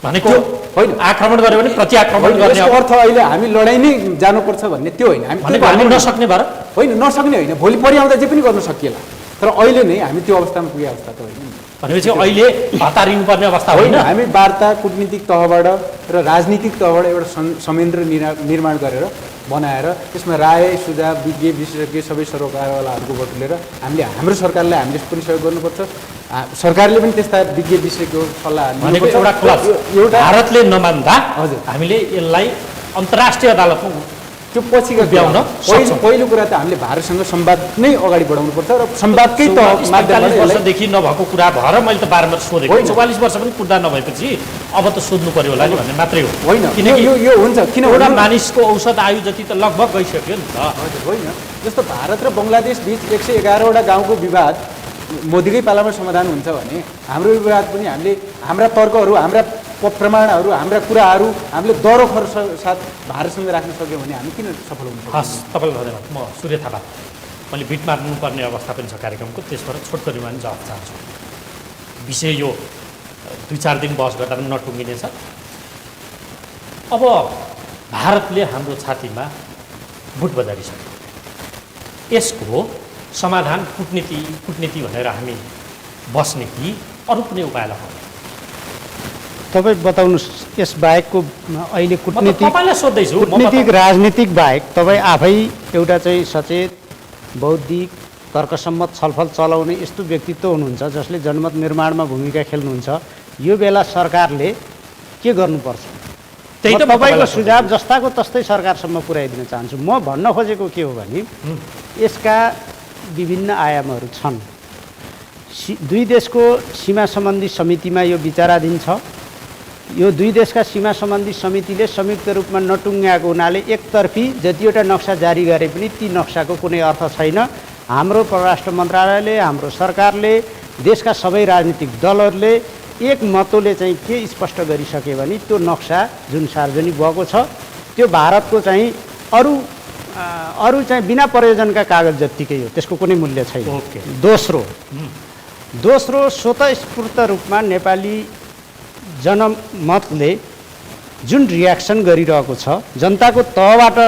Speaker 1: भनेको होइन। आक्रमण गर्यो भने प्रतिआक्रमण गर्ने
Speaker 2: अर्थ अहिले हामी लडाइँ नै जानुपर्छ भन्ने त्यो होइन।
Speaker 1: हामी नसक्ने भएर
Speaker 2: होइन, नसक्ने होइन, भोलि परि आउँदा जे पनि गर्न सकिएला। तर अहिले नै हामी त्यो अवस्थामा पुगे अवस्था त होइन।
Speaker 1: भनेपछि अहिले हतारिनुपर्ने अवस्था होइन।
Speaker 2: हामी वार्ता कुटनीतिक तहबाट र राजनीतिक तहबाट एउटा संयन्त्र निर्माण गरेर बनाएर त्यसमा राय सुझाव विज्ञ विशेषज्ञ सबै सरोकारवालाहरूको बटुलेर हामीले हाम्रो सरकारलाई हामीले पनि सहयोग गर्नुपर्छ। सरकारले पनि त्यस्ता विज्ञ विशेषज्ञको सल्लाह
Speaker 1: भनेको एउटा भारतले नमान्दा हजुर हामीले यसलाई अन्तर्राष्ट्रिय अदालतमा
Speaker 2: त्यो पछिको
Speaker 1: ब्याउन
Speaker 2: पहिलो कुरा त हामीले भारतसँग संवाद नै अगाडि बढाउनुपर्छ र संवादकै त
Speaker 1: 45 वर्षदेखि नभएको कुरा भएर मैले त बारम्बार सोधेको। 44 वर्ष पनि कुर्दा नभएपछि अब त सोध्नु पर्यो होला नि भन्ने मात्रै हो।
Speaker 2: होइन,
Speaker 1: किनकि
Speaker 2: यो हुन्छ किन
Speaker 1: एउटा मानिसको औषध आयु जति त लगभग गइसक्यो नि त।
Speaker 2: हजुर, होइन। जस्तो भारत र बङ्गलादेश बीच 111वटा गाउँको विवाद मोदीकै पालामा समाधान हुन्छ भने हाम्रो विवाद पनि हामीले हाम्रा तर्कहरू, हाम्रा प्रमाणहरू, हाम्रा कुराहरू हामीले दरोखर साथ भारतसँग राख्न सक्यौँ भने हामी किन सफल हुन्छौँ?
Speaker 1: हस्, तपाईँलाई धन्यवाद। म सूर्य थापा, मैले बिट मार्नुपर्ने अवस्था पनि छ कार्यक्रमको, त्यसबाट छोटकरीमा पनि जवाब चाहन्छु। विषय यो 2-4 दिन बहस गर्दा पनि नटुङ्गिनेछ। अब भारतले हाम्रो छातीमा बुट बजारिसक्यो। यसको समाधान कुटनीति भनेर हामी बस्ने कि अरू कुनै उपाय लगाउने?
Speaker 3: तपाईँ बताउनुहोस्। यस बाहेकको अहिले
Speaker 1: कुटनीतिक
Speaker 3: राजनीतिक बाहेक तपाईँ आफै एउटा चाहिँ सचेत बौद्धिक तर्कसम्मत छलफल चलाउने यस्तो व्यक्तित्व हुनुहुन्छ जसले जनमत निर्माणमा भूमिका खेल्नुहुन्छ। यो बेला सरकारले के गर्नुपर्छ? तपाईँको सुझाव जस्ताको तस्तै सरकारसम्म पुर्याइदिन चाहन्छु। म भन्न खोजेको के हो भने यसका विभिन्न आयामहरू छन्। दुई देशको सीमा सम्बन्धी समितिमा यो विचाराधीन छ। यो दुई देशका सीमा सम्बन्धी समितिले संयुक्त रूपमा नटुङ्ग्याएको हुनाले एकतर्फी जतिवटा नक्सा जारी गरे पनि ती नक्साको कुनै अर्थ छैन। हाम्रो परराष्ट्र मन्त्रालयले, हाम्रो सरकारले, देशका सबै राजनीतिक दलहरूले एक मतोले चाहिँ के स्पष्ट गरिसके भने त्यो नक्सा जुन सार्वजनिक भएको छ त्यो भारतको चाहिँ अरू चाहिँ बिना प्रयोजनका कागज जत्तिकै हो, त्यसको कुनै मूल्य छैन। दोस्रो स्वतःस्फूर्त रूपमा नेपाली जनमतले जुन रियाक्सन गरिरहेको छ, जनताको तहबाट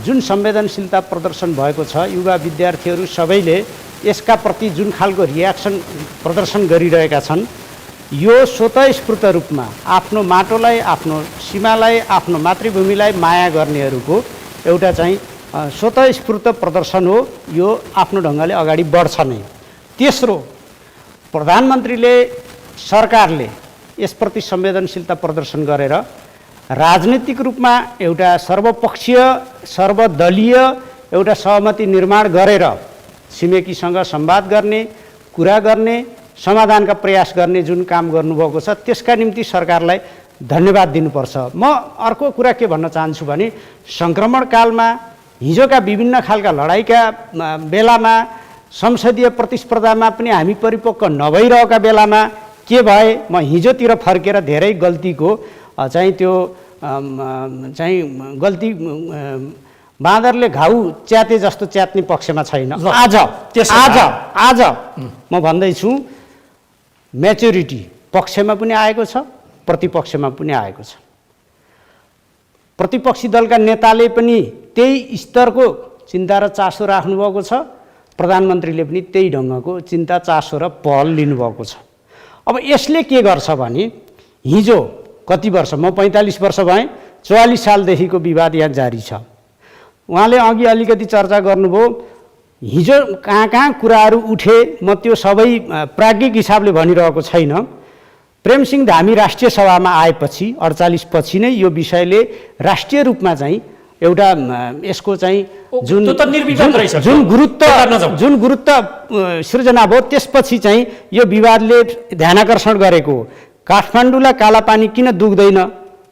Speaker 3: जुन संवेदनशीलता प्रदर्शन भएको छ, युवा विद्यार्थीहरू सबैले यसका प्रति जुन खालको रियाक्सन प्रदर्शन गरिरहेका छन्, यो स्वतःस्फूर्त रूपमा आफ्नो माटोलाई, आफ्नो सीमालाई, आफ्नो मातृभूमिलाई माया गर्नेहरूको एउटा चाहिँ स्वतःस्फूर्त प्रदर्शन हो। यो आफ्नो ढङ्गले अगाडि बढ्छ नै। तेस्रो, प्रधानमन्त्रीले, सरकारले यसप्रति संवेदनशीलता प्रदर्शन गरेर राजनीतिक रूपमा एउटा सर्वपक्षीय सर्वदलीय एउटा सहमति निर्माण गरेर छिमेकीसँग संवाद गर्ने, कुरा गर्ने, समाधानका प्रयास गर्ने जुन काम गर्नुभएको छ त्यसका निम्ति सरकारलाई धन्यवाद दिनुपर्छ। म अर्को कुरा के भन्न चाहन्छु भने सङ्क्रमण कालमा हिजोका विभिन्न खालका लडाइँका बेलामा संसदीय प्रतिस्पर्धामा पनि हामी परिपक्व नभइरहेका बेलामा के भए म हिजोतिर फर्केर धेरै गल्तीको चाहिँ त्यो चाहिँ गल्ती बाँदरले घाउ च्याते जस्तो च्यात्ने पक्षमा छैन। आज म भन्दैछु म्याच्युरिटी पक्षमा पनि आएको छ, प्रतिपक्षमा पनि आएको छ। प्रतिपक्षी दलका नेताले पनि त्यही स्तरको चिन्ता र चासो राख्नुभएको छ, प्रधानमन्त्रीले पनि त्यही ढङ्गको चिन्ता चासो र पहल लिनुभएको छ। अब यसले के गर्छ भने हिजो कति वर्ष, म 45 वर्ष भएँ, 44 सालदेखिको विवाद यहाँ जारी छ। उहाँले अघि अलिकति चर्चा गर्नुभयो, हिजो कहाँ कहाँ कुराहरू उठे, म त्यो सबै प्राज्ञिक हिसाबले भनिरहेको छैन। प्रेमसिंह धामी राष्ट्रिय सभामा आएपछि 48 पछि नै यो विषयले राष्ट्रिय रूपमा चाहिँ एउटा यसको चाहिँ जुन गुरुत्व सृजना भयो, त्यसपछि चाहिँ यो विवादले ध्यानाकर्षण गरेको हो। काठमाडौँलाई कालापानी किन दुख्दैन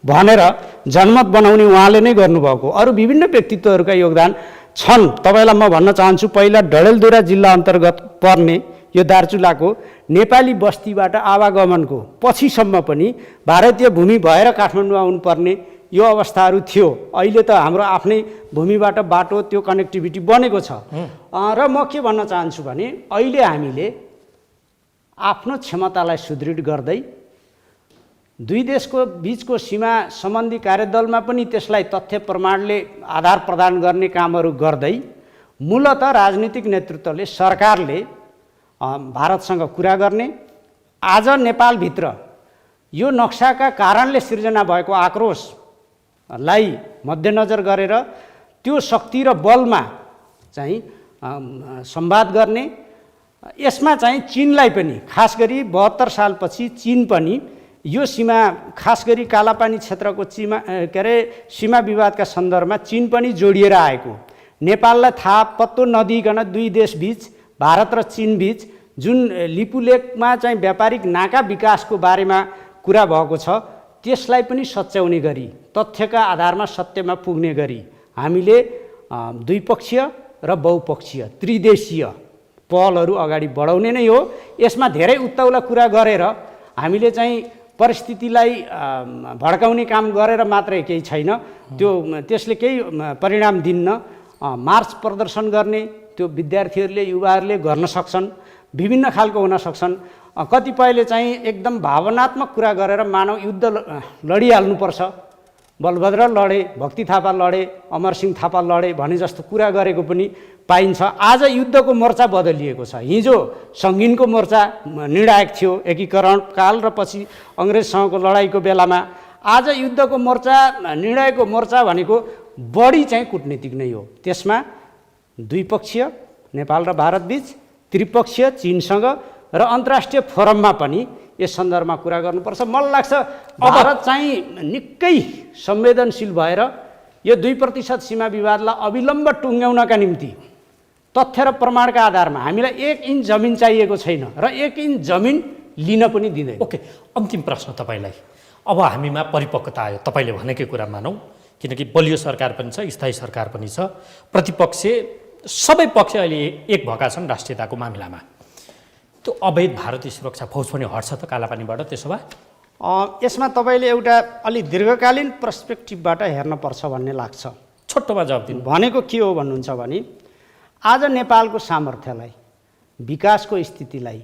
Speaker 3: भनेर जनमत बनाउने उहाँले नै गर्नुभएको। अरू विभिन्न व्यक्तित्वहरूका योगदान छन्। तपाईँलाई म भन्न चाहन्छु, पहिला डडेलधुरा जिल्ला अन्तर्गत पर्ने यो दार्चुलाको नेपाली बस्तीबाट आवागमनको पछिसम्म पनि भारतीय भूमि भएर काठमाडौँ आउनुपर्ने यो अवस्थाहरू थियो। अहिले त हाम्रो आफ्नै भूमिबाट बाटो त्यो कनेक्टिभिटी बनेको छ। र म के भन्न चाहन्छु भने अहिले हामीले आफ्नो क्षमतालाई सुदृढ गर्दै दुई देशको बीचको सीमा सम्बन्धी कार्यदलमा पनि त्यसलाई तथ्य प्रमाणले आधार प्रदान गर्ने कामहरू गर्दै मूलत राजनीतिक नेतृत्वले सरकारले भारतसँग कुरा गर्ने, आज नेपालभित्र यो नक्साका कारणले सिर्जना भएको आक्रोशलाई मध्यनजर गरेर त्यो शक्ति र बलमा चाहिँ संवाद गर्ने। यसमा चाहिँ चीनलाई पनि, खास गरी 72 सालपछि चीन पनि यो सीमा, खास गरी कालापानी क्षेत्रको सीमा विवादका सन्दर्भमा चीन पनि जोडिएर आएको। नेपाललाई थाहा पत्तो नदिइकन दुई देशबीच, भारत र चीनबीच जुन लिपुलेकमा चाहिँ व्यापारिक नाका विकासको बारेमा कुरा भएको छ, त्यसलाई पनि सच्याउने गरी, तथ्यका आधारमा सत्यमा पुग्ने गरी हामीले द्विपक्षीय र बहुपक्षीय त्रिदेशीय पहलहरू अगाडि बढाउने नै हो। यसमा धेरै उत्ताउला कुरा गरेर हामीले चाहिँ परिस्थितिलाई भड्काउने काम गरेर मात्रै केही छैन, त्यसले केही परिणाम दिन्न। मार्च प्रदर्शन गर्ने त्यो विद्यार्थीहरूले, युवाहरूले गर्न सक्छन्, विभिन्न खालको हुन सक्छन्। कतिपयले चाहिँ एकदम भावनात्मक कुरा गरेर मानव युद्ध लडिहाल्नुपर्छ, बलभद्र लडे, भक्ति थापा लडे, अमरसिंह थापा लडे भने जस्तो कुरा गरेको पनि पाइन्छ। आज युद्धको मोर्चा बदलिएको छ। हिजो सङ्गीनको मोर्चा निर्णायक थियो एकीकरण काल र पछि अङ्ग्रेजसँगको लडाइँको बेलामा। आज युद्धको मोर्चा, निर्णायकको मोर्चा भनेको बढी चाहिँ कूटनीतिक नै हो। त्यसमा द्विपक्षीय नेपाल र भारत बीच, त्रिपक्षीय चीनसँग र अन्तर्राष्ट्रिय फोरममा पनि यस सन्दर्भमा कुरा गर्नुपर्छ। मलाई लाग्छ भारत चाहिँ निकै संवेदनशील भएर यो 2% सीमा विवादलाई अविलम्ब टुङ्ग्याउनका निम्ति तथ्य र प्रमाणका आधारमा हामीलाई 1 इन्च जमिन चाहिएको छैन र 1 इन्च जमिन लिन पनि दिँदैन।
Speaker 1: ओके, अन्तिम प्रश्न तपाईँलाई। अब हामीमा परिपक्वता आयो, तपाईँले भनेकै कुरा मानौँ, किनकि बलियो सरकार पनि छ, स्थायी सरकार पनि छ, प्रतिपक्ष सबै पक्ष अहिले एक भएका छन् राष्ट्रियताको मामिलामा। त्यो अवैध भारतीय सुरक्षा फौज पनि हट्छ त कालापानीबाट? त्यसो भए
Speaker 3: यसमा तपाईँले एउटा अलि दीर्घकालीन पर्सपेक्टिभबाट हेर्नुपर्छ भन्ने लाग्छ।
Speaker 1: छोटोमा जवाब दिनु।
Speaker 3: भनेको के हो भन्नुहुन्छ भने आज नेपालको सामर्थ्यलाई, विकासको स्थितिलाई,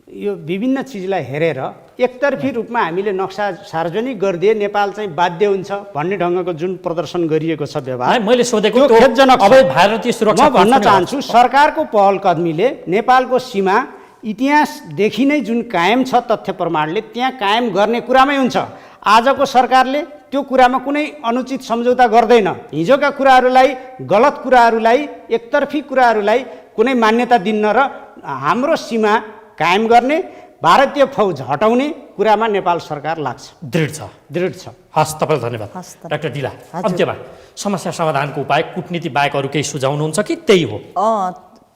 Speaker 3: यो विभिन्न चिजलाई हेरेर एकतर्फी रूपमा हामीले नक्सा सार्वजनिक गरिदिए नेपाल चाहिँ बाध्य हुन्छ भन्ने ढङ्गको जुन प्रदर्शन गरिएको छ व्यवहार,
Speaker 1: मैले सोधेको
Speaker 3: खेदजनक छ।
Speaker 1: अवैध भारतीय सुरक्षा
Speaker 3: म भन्न चाहन्छु सरकारको पहल कदमीले नेपालको सीमा इतिहासदेखि नै जुन कायम छ तथ्य प्रमाणले, त्यहाँ कायम गर्ने कुरामै हुन्छ। आजको सरकारले त्यो कुरामा कुनै अनुचित सम्झौता गर्दैन। हिजोका कुराहरूलाई, गलत कुराहरूलाई, एकतर्फी कुराहरूलाई कुनै मान्यता दिन्न र हाम्रो सीमा कायम गर्ने, भारतीय फौज हटाउने कुरामा नेपाल सरकार लाग्छ, दृढ छ।
Speaker 1: हस्, तपाईँलाई धन्यवाद। डाक्टर डिला, अन्त्यमा समस्या समाधानको उपाय कुटनीति बाहेक अरू केही सुझाउनुहुन्छ कि त्यही हो?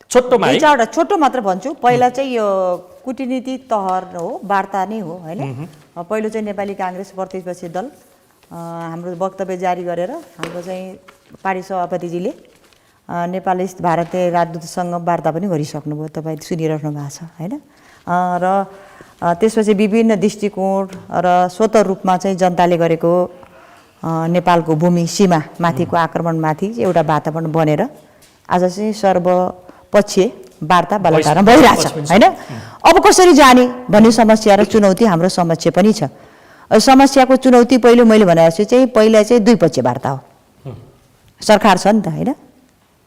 Speaker 1: छोटोमा
Speaker 4: एउटा छोटो मात्र भन्छु। पहिला चाहिँ यो कुटनीति तहर हो, वार्ता नै हो, होइन? पहिलो चाहिँ नेपाली काङ्ग्रेस प्रतिपक्षी दल हाम्रो वक्तव्य जारी गरेर हाम्रो चाहिँ पार्टी सभापतिजीले नेपालस्थित भारतीय राजदूतसँग वार्ता पनि गरिसक्नुभयो, तपाईँ सुनिरहनु भएको छ होइन। र त्यसपछि विभिन्न दृष्टिकोण र स्वतः रूपमा चाहिँ जनताले गरेको नेपालको भूमि सीमा माथिको आक्रमणमाथि एउटा वातावरण बनेर आज चाहिँ सर्वपक्षीय वार्ता बलात्कार भइरहेछ होइन। अब कसरी जाने भन्ने समस्या र चुनौती हाम्रो समक्ष पनि छ। समस्याको चुनौती पहिलो मैले भने जस्तो चाहिँ पहिला चाहिँ द्विपक्षीय वार्ता हो। सरकार छ नि त होइन,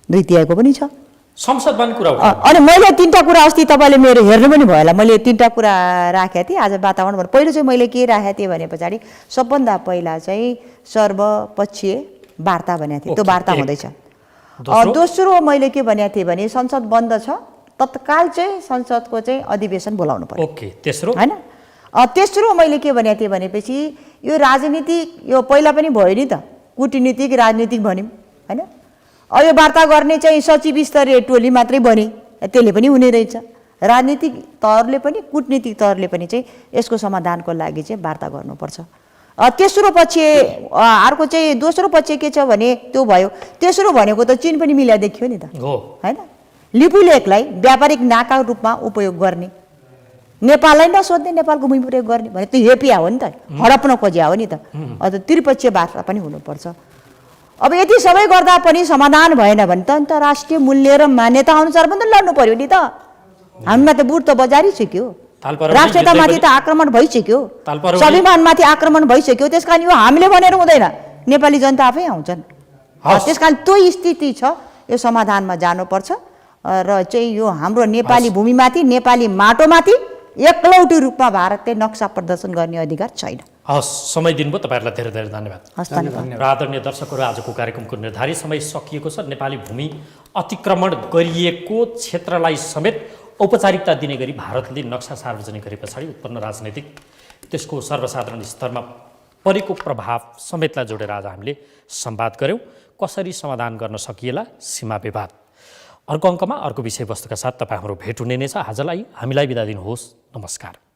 Speaker 4: दुई तिहाईको पनि छ,
Speaker 1: संसदमा पनि कुरा
Speaker 4: अनि मैले तिनवटा कुरा अस्ति तपाईँले मेरो हेर्नु पनि भयो होला, मैले तिनवटा कुरा राखेको थिएँ आज वातावरण भनेर। पहिलो चाहिँ मैले के राखेको थिएँ भने पछाडि सबभन्दा पहिला चाहिँ सर्वपक्षीय वार्ता भनेको थिएँ, त्यो वार्ता हुँदैछ। दोस्रो मैले के भनेको थिएँ भने संसद बन्द छ, तत्काल चाहिँ संसदको चाहिँ अधिवेशन बोलाउनु पर्यो।
Speaker 1: ओके, तेस्रो
Speaker 4: होइन। तेस्रो मैले के भनेको थिएँ भनेपछि यो राजनीतिक, यो पहिला पनि भयो नि त, कुटनीतिक राजनीतिक भन्यौँ होइन। यो वार्ता गर्ने चाहिँ सचिव स्तरीय टोली मात्रै बने, त्यसले पनि हुने रहेछ। राजनीतिक तहले पनि कुटनीतिक तहले पनि चाहिँ यसको समाधानको लागि चाहिँ वार्ता गर्नुपर्छ। तेस्रो पक्ष अर्को चाहिँ दोस्रो पक्ष के छ भने त्यो भयो। तेस्रो भनेको त चीन पनि मिला देखियो नि त होइन। लिपुलेखलाई व्यापारिक नाका रूपमा उपयोग गर्ने, नेपाललाई नसोध्ने, नेपालको भूमि प्रयोग गर्ने भने त्यो हेपिया हो नि त, हडप्न खोजिया हो नि त। त्रिपक्षीय वार्ता पनि हुनुपर्छ। अब यति सबै गर्दा पनि समाधान भएन भने त अन्तर्राष्ट्रिय मूल्य र मान्यता अनुसार पनि त लड्नु पर्यो नि त। हामीमा त बुट त बजारिसक्यो, राष्ट्रियतामाथि त आक्रमण भइसक्यो, स्वाभिमानमाथि आक्रमण भइसक्यो। त्यस कारण यो हामीले भनेर हुँदैन, नेपाली जनता आफै आउँछन्। त्यस कारण त्यो स्थिति छ, यो समाधानमा जानुपर्छ। र चाहिँ यो हाम्रो नेपाली भूमिमाथि, नेपाली माटोमाथि एकलौटी रूपमा भारतले नक्सा प्रदर्शन गर्ने अधिकार छैन।
Speaker 1: हस्, समय दिनुभयो, तपाईँहरूलाई धेरै धेरै धन्यवाद।
Speaker 4: हस्, धन्यवाद।
Speaker 1: र आदरणीय दर्शकहरू, आजको कार्यक्रमको निर्धारित समय सकिएको छ। नेपाली भूमि अतिक्रमण गरिएको क्षेत्रलाई समेत औपचारिकता दिने गरी भारतले नक्सा सार्वजनिक गरे पछाडि उत्पन्न राजनैतिक, त्यसको सर्वसाधारण स्तरमा परेको प्रभाव समेतलाई जोडेर आज हामीले संवाद गऱ्यौँ। कसरी समाधान गर्न सकिएला सीमा विवाद। अर्को अङ्कमा अर्को विषयवस्तुका साथ तपाईँ हाम्रो भेट हुने नै छ। आजलाई हामीलाई बिदा दिनुहोस्। नमस्कार।